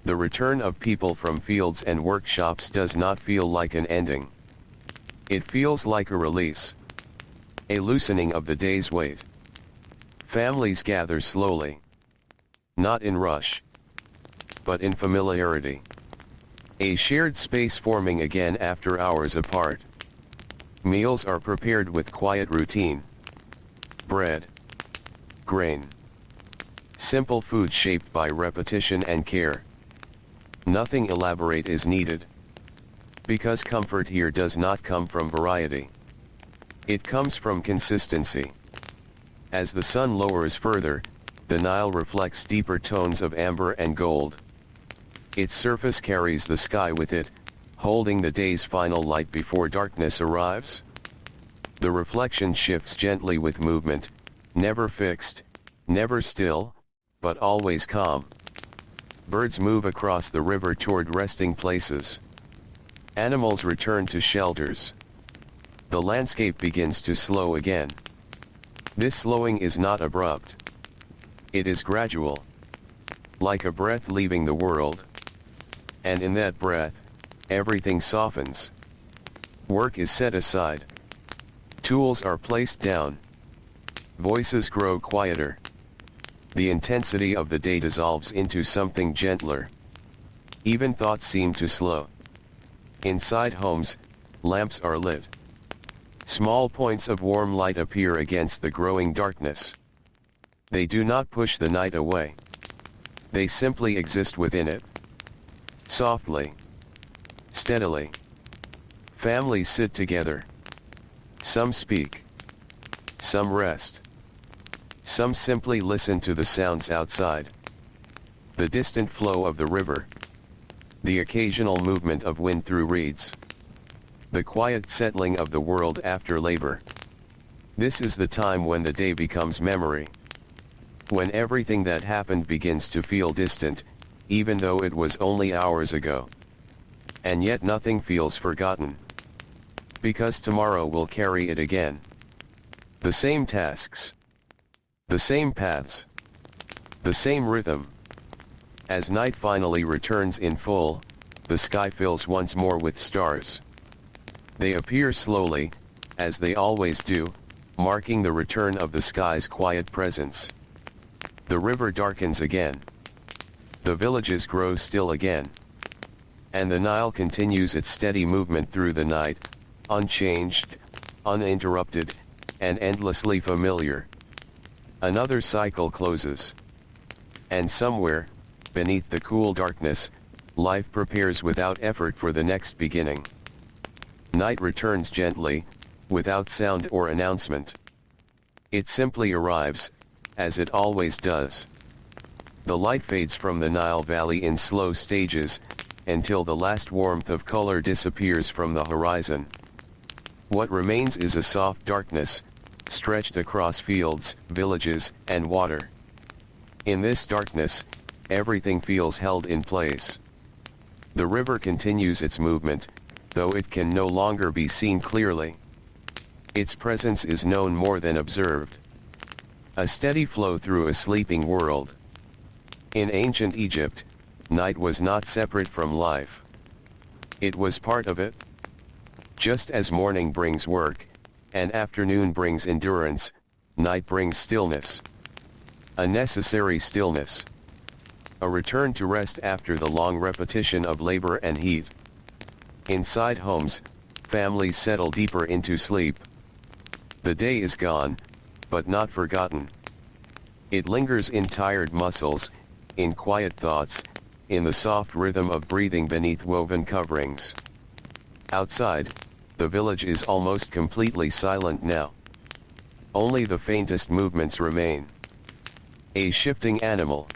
The return of people from fields and workshops does not feel like an ending. It feels like a release. A loosening of the day's weight. Families gather slowly. Not in rush, but in familiarity. A shared space forming again after hours apart. Meals are prepared with quiet routine. Bread. Grain. Simple food shaped by repetition and care. Nothing elaborate is needed. Because comfort here does not come from variety. It comes from consistency. As the sun lowers further, the Nile reflects deeper tones of amber and gold. Its surface carries the sky with it, holding the day's final light before darkness arrives. The reflection shifts gently with movement, never fixed, never still, but always calm. Birds move across the river toward resting places. Animals return to shelters. The landscape begins to slow again. This slowing is not abrupt. It is gradual. Like a breath leaving the world. And in that breath, everything softens. Work is set aside. Tools are placed down. Voices grow quieter. The intensity of the day dissolves into something gentler. Even thoughts seem to slow. Inside homes, lamps are lit. Small points of warm light appear against the growing darkness. They do not push the night away. They simply exist within it. Softly. Steadily. Families sit together. Some speak. Some rest. Some simply listen to the sounds outside. The distant flow of the river. The occasional movement of wind through reeds. The quiet settling of the world after labor. This is the time when the day becomes memory. when everything that happened begins to feel distant, even though it was only hours ago. And yet nothing feels forgotten. Because tomorrow will carry it again. The same tasks. The same paths. The same rhythm. As night finally returns in full, the sky fills once more with stars. They appear slowly, as they always do, marking the return of the sky's quiet presence. The river darkens again. The villages grow still again. And the Nile continues its steady movement through the night, unchanged, uninterrupted, and endlessly familiar. Another cycle closes. And somewhere, beneath the cool darkness, life prepares without effort for the next beginning. Night returns gently, without sound or announcement. It simply arrives, as it always does. The light fades from the Nile Valley in slow stages, until the last warmth of color disappears from the horizon. What remains is a soft darkness, stretched across fields, villages, and water. In this darkness, everything feels held in place. The river continues its movement, though it can no longer be seen clearly. Its presence is known more than observed. A steady flow through a sleeping world. In ancient Egypt, night was not separate from life. It was part of it. Just as morning brings work, and afternoon brings endurance, night brings stillness. A necessary stillness. A return to rest after the long repetition of labor and heat. Inside homes, families settle deeper into sleep. The day is gone, but not forgotten. It lingers in tired muscles, in quiet thoughts, in the soft rhythm of breathing beneath woven coverings. Outside, the village is almost completely silent now. Only the faintest movements remain. A shifting animal.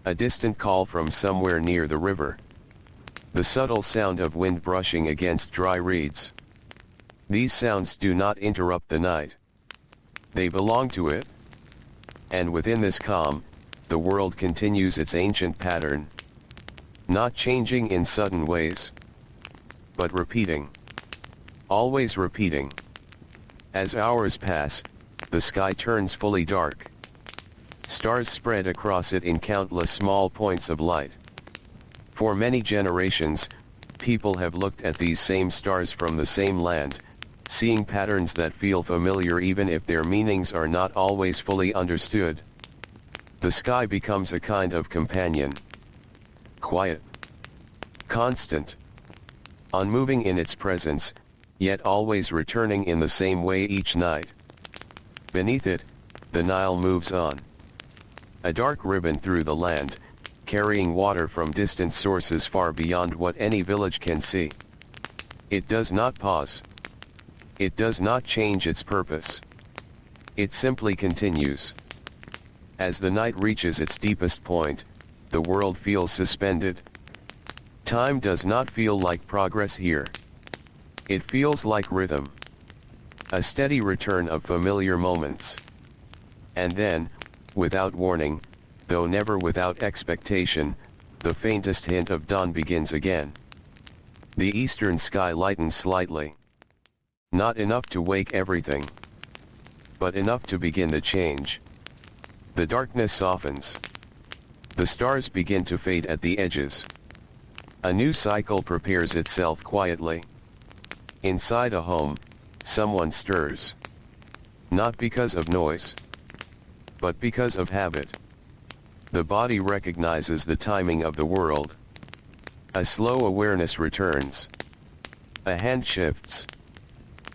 A distant call from somewhere near the river. The subtle sound of wind brushing against dry reeds. These sounds do not interrupt the night. They belong to it. And within this calm, the world continues its ancient pattern. Not changing in sudden ways, but repeating. Always repeating. As hours pass, the sky turns fully dark. Stars spread across it in countless small points of light. For many generations, people have looked at these same stars from the same land, seeing patterns that feel familiar even if their meanings are not always fully understood. The sky becomes a kind of companion. Quiet. Constant. Unmoving in its presence, yet always returning in the same way each night. Beneath it, the Nile moves on. A dark ribbon through the land, carrying water from distant sources far beyond what any village can see. It does not pause. It does not change its purpose. It simply continues. As the night reaches its deepest point, the world feels suspended. Time does not feel like progress here. It feels like rhythm. A steady return of familiar moments. And then, without warning, though never without expectation, the faintest hint of dawn begins again. The eastern sky lightens slightly. Not enough to wake everything, but enough to begin the change. The darkness softens. The stars begin to fade at the edges. A new cycle prepares itself quietly. Inside a home, someone stirs. Not because of noise, but because of habit. The body recognizes the timing of the world. A slow awareness returns. A hand shifts.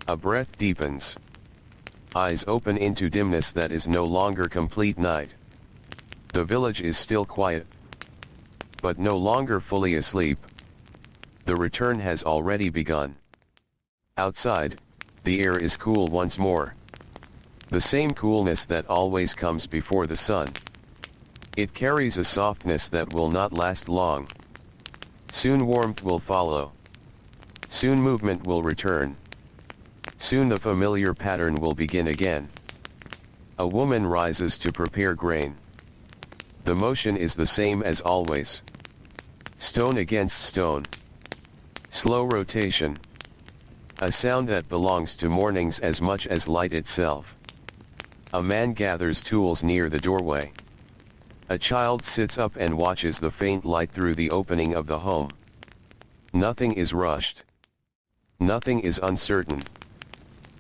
A breath deepens. Eyes open into dimness that is no longer complete night. The village is still quiet, but no longer fully asleep. The return has already begun. Outside, the air is cool once more. The same coolness that always comes before the sun. It carries a softness that will not last long. Soon warmth will follow. Soon movement will return. Soon the familiar pattern will begin again. A woman rises to prepare grain. The motion is the same as always. Stone against stone. Slow rotation. A sound that belongs to mornings as much as light itself. A man gathers tools near the doorway. A child sits up and watches the faint light through the opening of the home. Nothing is rushed. Nothing is uncertain.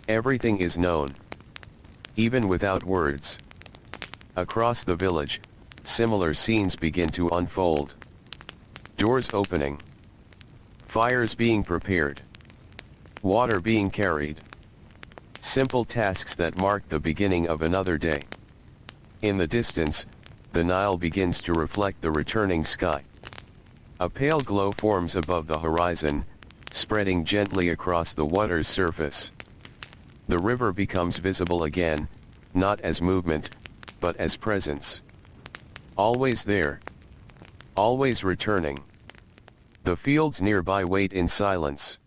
Everything is known. Even without words. Across the village, similar scenes begin to unfold. Doors opening. Fires being prepared. Water being carried. Simple tasks that mark the beginning of another day. In the distance, the Nile begins to reflect the returning sky. A pale glow forms above the horizon, spreading gently across the water's surface. The river becomes visible again, not as movement, but as presence. Always there. Always returning. The fields nearby wait in silence.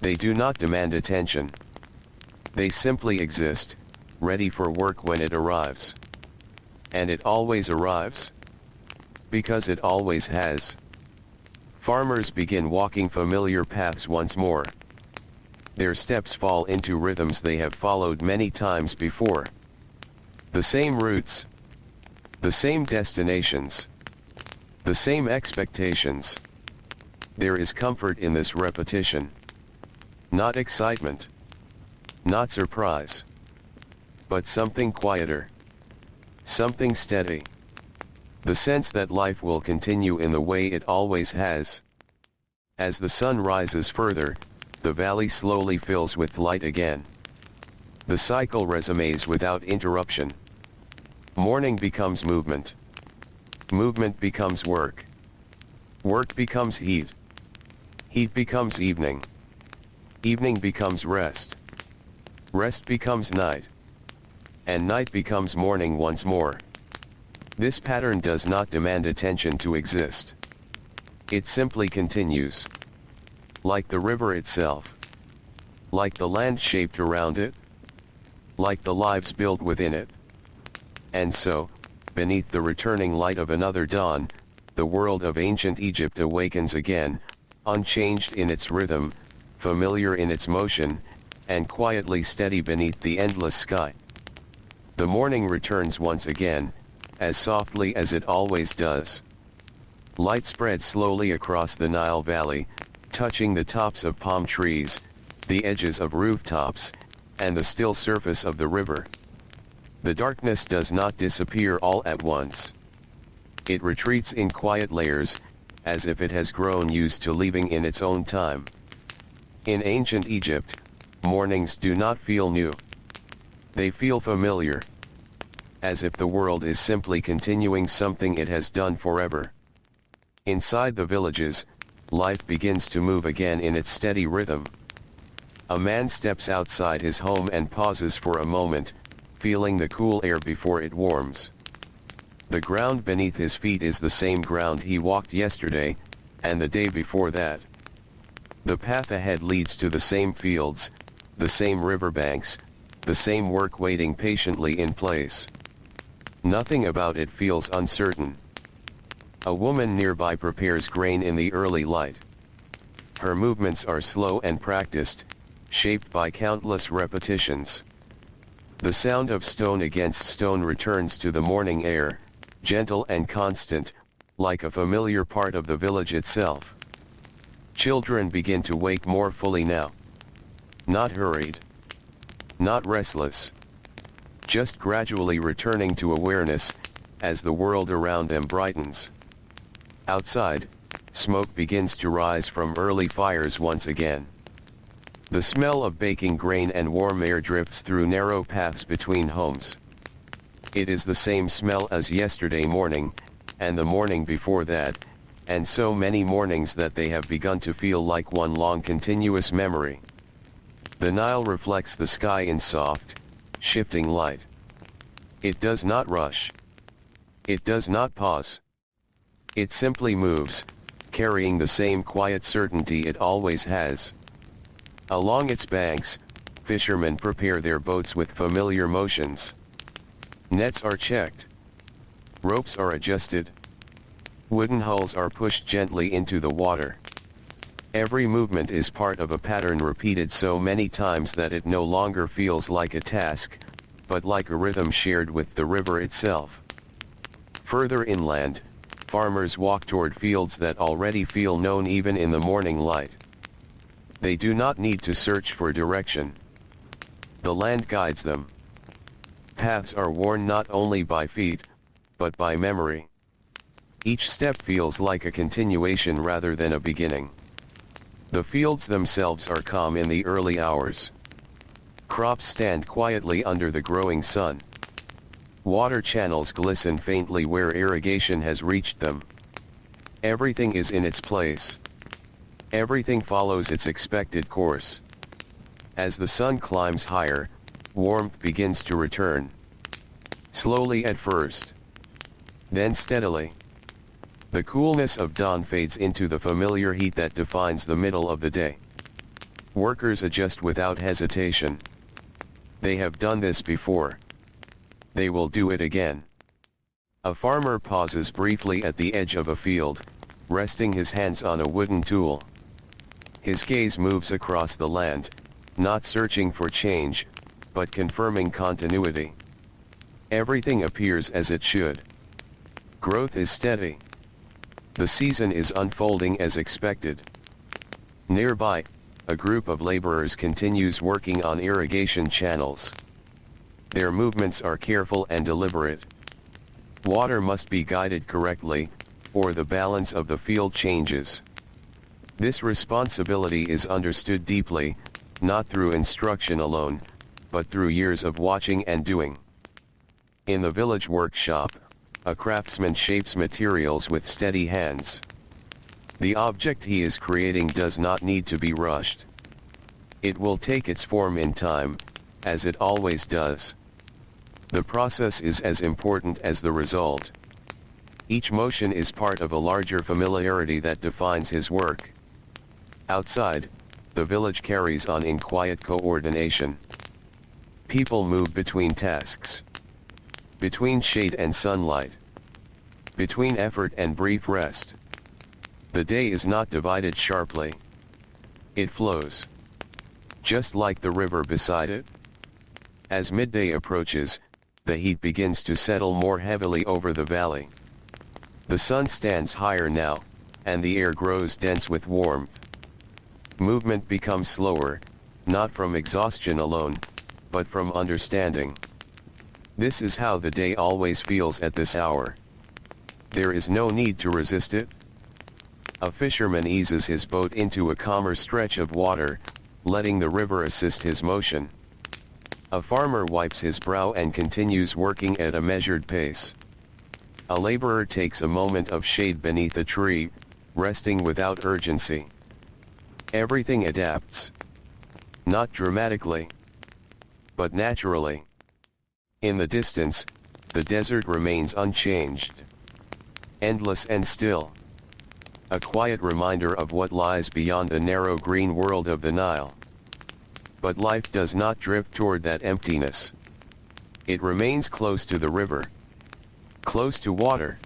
They do not demand attention. They simply exist, ready for work when it arrives. And it always arrives? Because it always has. Farmers begin walking familiar paths once more. Their steps fall into rhythms they have followed many times before. The same routes. The same destinations. The same expectations. There is comfort in this repetition. Not excitement. Not surprise. But something quieter. Something steady. The sense that life will continue in the way it always has. As the sun rises further, the valley slowly fills with light again. The cycle resumes without interruption. Morning becomes movement. Movement becomes work. Work becomes heat. Heat becomes evening. Evening becomes rest. Rest becomes night. And night becomes morning once more. This pattern does not demand attention to exist. It simply continues. Like the river itself. Like the land shaped around it. Like the lives built within it. And so, beneath the returning light of another dawn, the world of ancient Egypt awakens again, unchanged in its rhythm, familiar in its motion, and quietly steady beneath the endless sky. The morning returns once again, as softly as it always does. Light spreads slowly across the Nile Valley, touching the tops of palm trees, the edges of rooftops, and the still surface of the river. The darkness does not disappear all at once. It retreats in quiet layers, as if it has grown used to leaving in its own time. In ancient Egypt, mornings do not feel new. They feel familiar. As if the world is simply continuing something it has done forever. Inside the villages, life begins to move again in its steady rhythm. A man steps outside his home and pauses for a moment, feeling the cool air before it warms. The ground beneath his feet is the same ground he walked yesterday, and the day before that. The path ahead leads to the same fields, the same riverbanks, the same work waiting patiently in place. Nothing about it feels uncertain. A woman nearby prepares grain in the early light. Her movements are slow and practiced, shaped by countless repetitions. The sound of stone against stone returns to the morning air, gentle and constant, like a familiar part of the village itself. Children begin to wake more fully now. Not hurried. Not restless. Just gradually returning to awareness, as the world around them brightens. Outside, smoke begins to rise from early fires once again. The smell of baking grain and warm air drifts through narrow paths between homes. It is the same smell as yesterday morning, and the morning before that, and so many mornings that they have begun to feel like one long continuous memory. The Nile reflects the sky in soft, shifting light. It does not rush. It does not pause. It simply moves, carrying the same quiet certainty it always has. Along its banks, fishermen prepare their boats with familiar motions. Nets are checked. Ropes are adjusted. Wooden hulls are pushed gently into the water. Every movement is part of a pattern repeated so many times that it no longer feels like a task, but like a rhythm shared with the river itself. Further inland, farmers walk toward fields that already feel known even in the morning light. They do not need to search for direction. The land guides them. Paths are worn not only by feet, but by memory. Each step feels like a continuation rather than a beginning. The fields themselves are calm in the early hours. Crops stand quietly under the growing sun. Water channels glisten faintly where irrigation has reached them. Everything is in its place. Everything follows its expected course. As the sun climbs higher, warmth begins to return. Slowly at first. Then steadily. The coolness of dawn fades into the familiar heat that defines the middle of the day. Workers adjust without hesitation. They have done this before. They will do it again. A farmer pauses briefly at the edge of a field, resting his hands on a wooden tool. His gaze moves across the land, not searching for change, but confirming continuity. Everything appears as it should. Growth is steady. The season is unfolding as expected. Nearby, a group of laborers continues working on irrigation channels. Their movements are careful and deliberate. Water must be guided correctly, or the balance of the field changes. This responsibility is understood deeply, not through instruction alone, but through years of watching and doing. In the village workshop, a craftsman shapes materials with steady hands. The object he is creating does not need to be rushed. It will take its form in time, as it always does. The process is as important as the result. Each motion is part of a larger familiarity that defines his work. Outside, the village carries on in quiet coordination. People move between tasks. Between shade and sunlight. Between effort and brief rest. The day is not divided sharply. It flows. Just like the river beside it. As midday approaches, the heat begins to settle more heavily over the valley. The sun stands higher now, and the air grows dense with warmth. Movement becomes slower, not from exhaustion alone, but from understanding. This is how the day always feels at this hour. There is no need to resist it. A fisherman eases his boat into a calmer stretch of water, letting the river assist his motion. A farmer wipes his brow and continues working at a measured pace. A laborer takes a moment of shade beneath a tree, resting without urgency. Everything adapts. Not dramatically, but naturally. In the distance, the desert remains unchanged. Endless and still. A quiet reminder of what lies beyond the narrow green world of the Nile. But life does not drift toward that emptiness. It remains close to the river. Close to water.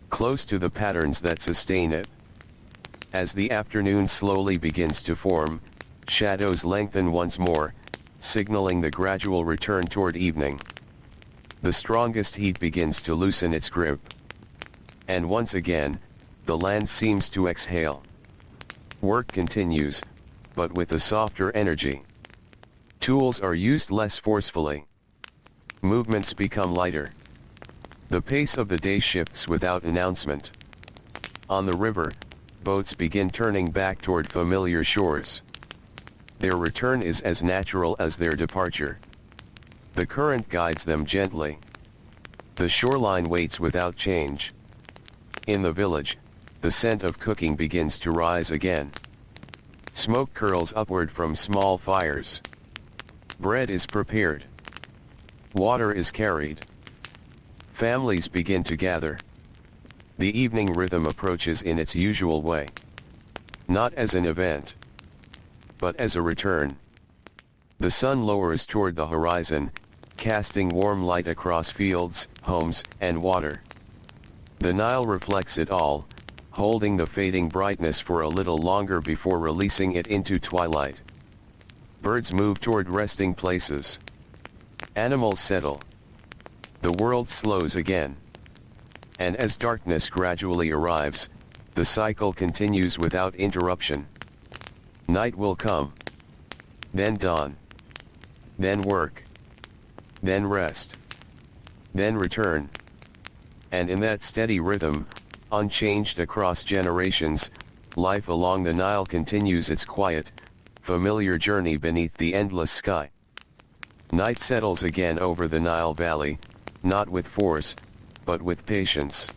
Close to the patterns that sustain it. As the afternoon slowly begins to form, shadows lengthen once more, signaling the gradual return toward evening. The strongest heat begins to loosen its grip. And once again, the land seems to exhale. Work continues, but with a softer energy. Tools are used less forcefully. Movements become lighter. The pace of the day shifts without announcement. On the river, boats begin turning back toward familiar shores. Their return is as natural as their departure. The current guides them gently. The shoreline waits without change. In the village, the scent of cooking begins to rise again. Smoke curls upward from small fires. Bread is prepared. Water is carried. Families begin to gather. The evening rhythm approaches in its usual way. Not as an event, but as a return. The sun lowers toward the horizon, casting warm light across fields, homes, and water. The Nile reflects it all, holding the fading brightness for a little longer before releasing it into twilight. Birds move toward resting places. Animals settle. The world slows again. And as darkness gradually arrives, the cycle continues without interruption. Night will come. Then dawn. Then work. Then rest. Then return. And in that steady rhythm, unchanged across generations, life along the Nile continues its quiet, familiar journey beneath the endless sky. Night settles again over the Nile Valley, not with force, but with patience.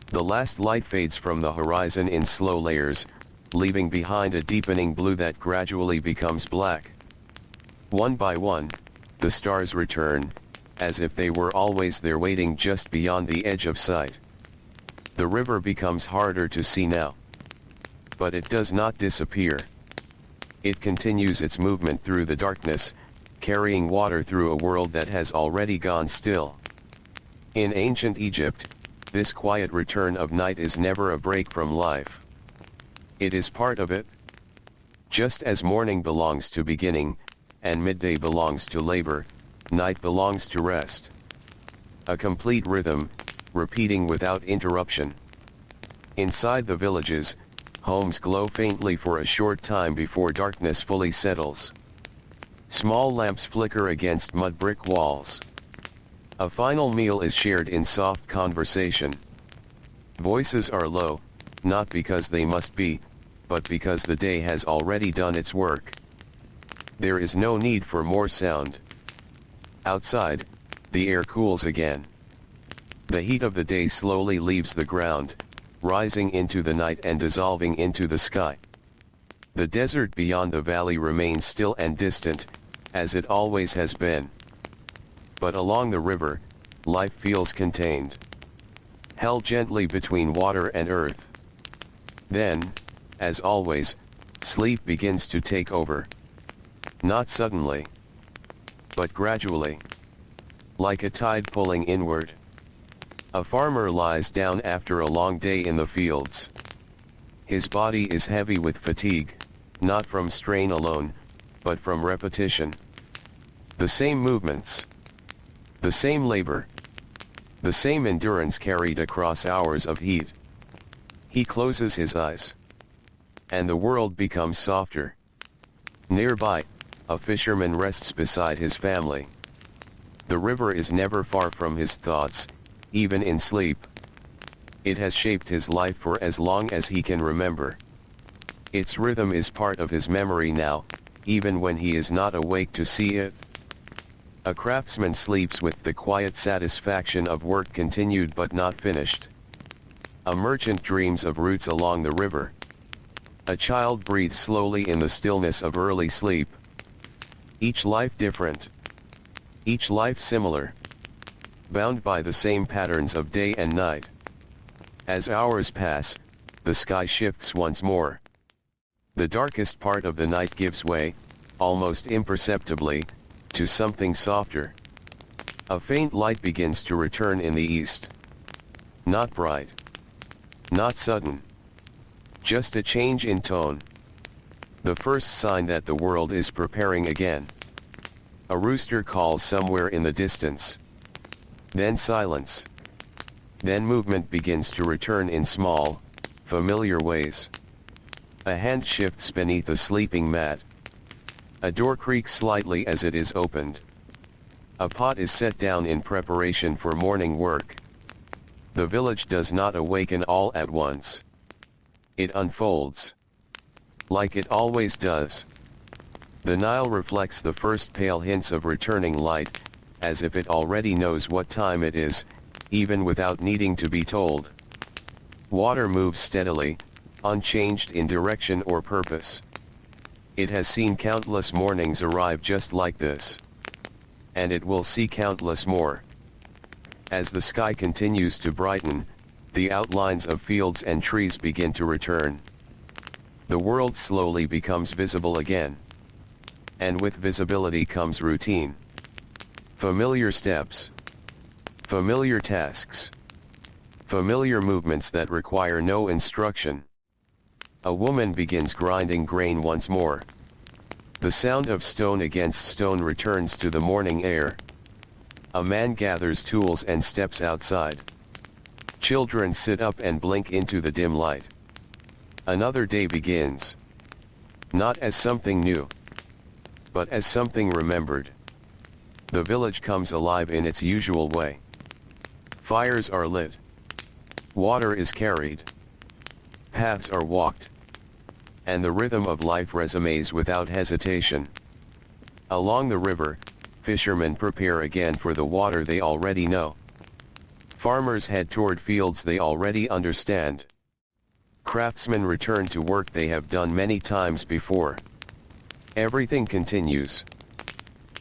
The last light fades from the horizon in slow layers, leaving behind a deepening blue that gradually becomes black. One by one, the stars return, as if they were always there waiting just beyond the edge of sight. The river becomes harder to see now. But it does not disappear. It continues its movement through the darkness, carrying water through a world that has already gone still. In ancient Egypt, this quiet return of night is never a break from life. It is part of it. Just as morning belongs to beginning, and midday belongs to labor, night belongs to rest. A complete rhythm, repeating without interruption. Inside the villages, homes glow faintly for a short time before darkness fully settles. Small lamps flicker against mud brick walls. A final meal is shared in soft conversation. Voices are low, not because they must be, but because the day has already done its work. There is no need for more sound. Outside, the air cools again. The heat of the day slowly leaves the ground, rising into the night and dissolving into the sky. The desert beyond the valley remains still and distant, as it always has been. But along the river, life feels contained. Held gently between water and earth. Then, as always, sleep begins to take over. Not suddenly, but gradually. Like a tide pulling inward. A farmer lies down after a long day in the fields. His body is heavy with fatigue, not from strain alone, but from repetition. The same movements. The same labor. The same endurance carried across hours of heat. He closes his eyes. And the world becomes softer. Nearby, a fisherman rests beside his family. The river is never far from his thoughts, even in sleep. It has shaped his life for as long as he can remember. Its rhythm is part of his memory now, even when he is not awake to see it. A craftsman sleeps with the quiet satisfaction of work continued but not finished. A merchant dreams of routes along the river. A child breathes slowly in the stillness of early sleep. Each life different. Each life similar. Bound by the same patterns of day and night. As hours pass, the sky shifts once more. The darkest part of the night gives way, almost imperceptibly, to something softer. A faint light begins to return in the east. Not bright. Not sudden. Just a change in tone. The first sign that the world is preparing again. A rooster calls somewhere in the distance. Then silence. Then movement begins to return in small, familiar ways. A hand shifts beneath a sleeping mat. A door creaks slightly as it is opened. A pot is set down in preparation for morning work. The village does not awaken all at once. It unfolds. Like it always does. The Nile reflects the first pale hints of returning light, as if it already knows what time it is, even without needing to be told. Water moves steadily, unchanged in direction or purpose. It has seen countless mornings arrive just like this. And it will see countless more. As the sky continues to brighten, the outlines of fields and trees begin to return. The world slowly becomes visible again. And with visibility comes routine. Familiar steps. Familiar tasks. Familiar movements that require no instruction. A woman begins grinding grain once more. The sound of stone against stone returns to the morning air. A man gathers tools and steps outside. Children sit up and blink into the dim light. Another day begins. Not as something new, but as something remembered. The village comes alive in its usual way. Fires are lit. Water is carried. Paths are walked. And the rhythm of life resumes without hesitation. Along the river, fishermen prepare again for the water they already know. Farmers head toward fields they already understand. Craftsmen return to work they have done many times before. Everything continues.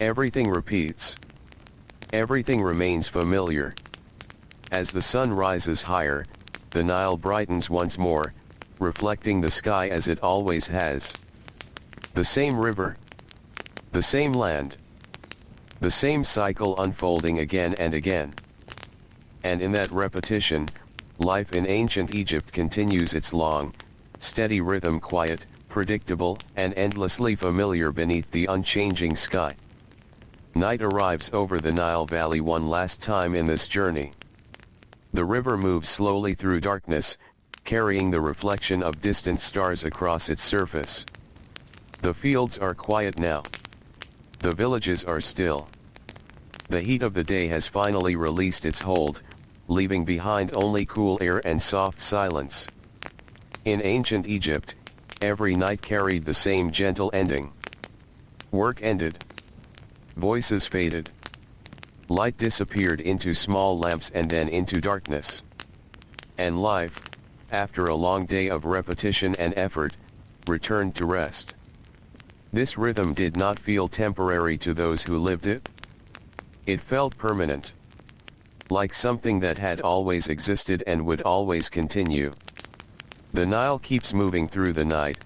Everything repeats. Everything remains familiar. As the sun rises higher, the Nile brightens once more, reflecting the sky as it always has. The same river. The same land. The same cycle unfolding again and again. And in that repetition, life in ancient Egypt continues its long, steady rhythm, quiet, predictable, and endlessly familiar beneath the unchanging sky. Night arrives over the Nile Valley one last time in this journey. The river moves slowly through darkness, carrying the reflection of distant stars across its surface. The fields are quiet now. The villages are still. The heat of the day has finally released its hold, leaving behind only cool air and soft silence. In ancient Egypt, every night carried the same gentle ending. Work ended. Voices faded. Light disappeared into small lamps and then into darkness. And life, after a long day of repetition and effort, returned to rest. This rhythm did not feel temporary to those who lived it. It felt permanent. Like something that had always existed and would always continue. The Nile keeps moving through the night,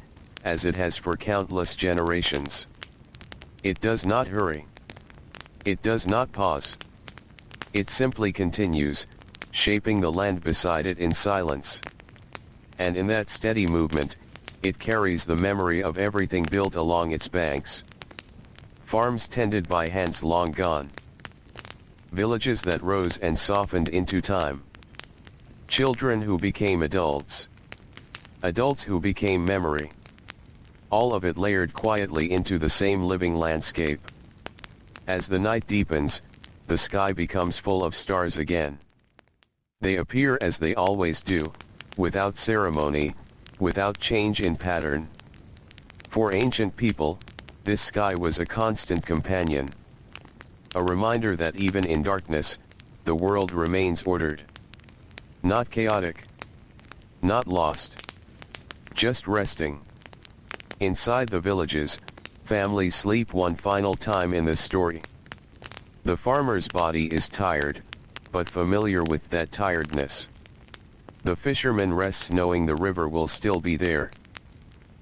as it has for countless generations. It does not hurry. It does not pause. It simply continues, shaping the land beside it in silence. And in that steady movement, it carries the memory of everything built along its banks. Farms tended by hands long gone. Villages that rose and softened into time. Children who became adults. Adults who became memory. All of it layered quietly into the same living landscape. As the night deepens, the sky becomes full of stars again. They appear as they always do, without ceremony, without change in pattern. For ancient people, this sky was a constant companion. A reminder that even in darkness, the world remains ordered. Not chaotic. Not lost. Just resting. Inside the villages, families sleep one final time in this story. The farmer's body is tired, but familiar with that tiredness. The fisherman rests knowing the river will still be there.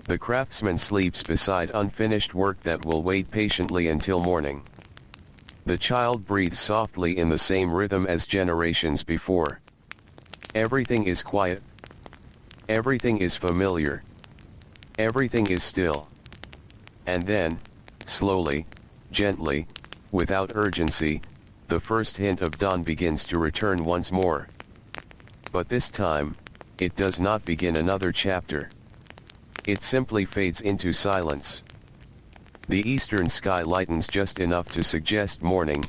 The craftsman sleeps beside unfinished work that will wait patiently until morning. The child breathes softly in the same rhythm as generations before. Everything is quiet. Everything is familiar. Everything is still. And then, slowly, gently, without urgency, the first hint of dawn begins to return once more. But this time, it does not begin another chapter. It simply fades into silence. The eastern sky lightens just enough to suggest morning,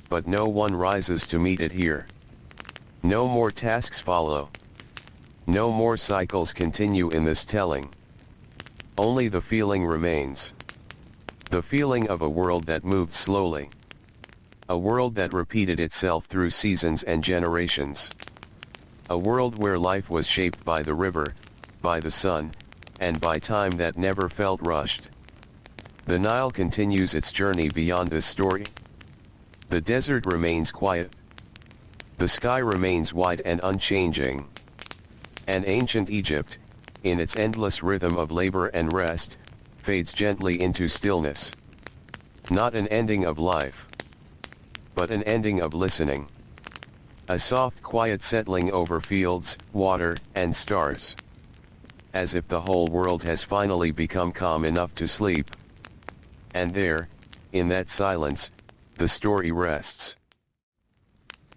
but no one rises to meet it here. No more tasks follow. No more cycles continue in this telling. Only the feeling remains. The feeling of a world that moved slowly. A world that repeated itself through seasons and generations. A world where life was shaped by the river, by the sun, and by time that never felt rushed. The Nile continues its journey beyond this story. The desert remains quiet. The sky remains wide and unchanging. And ancient Egypt, in its endless rhythm of labor and rest, fades gently into stillness. Not an ending of life. but an ending of listening. A soft quiet settling over fields, water, and stars. As if the whole world has finally become calm enough to sleep. And there, in that silence, the story rests.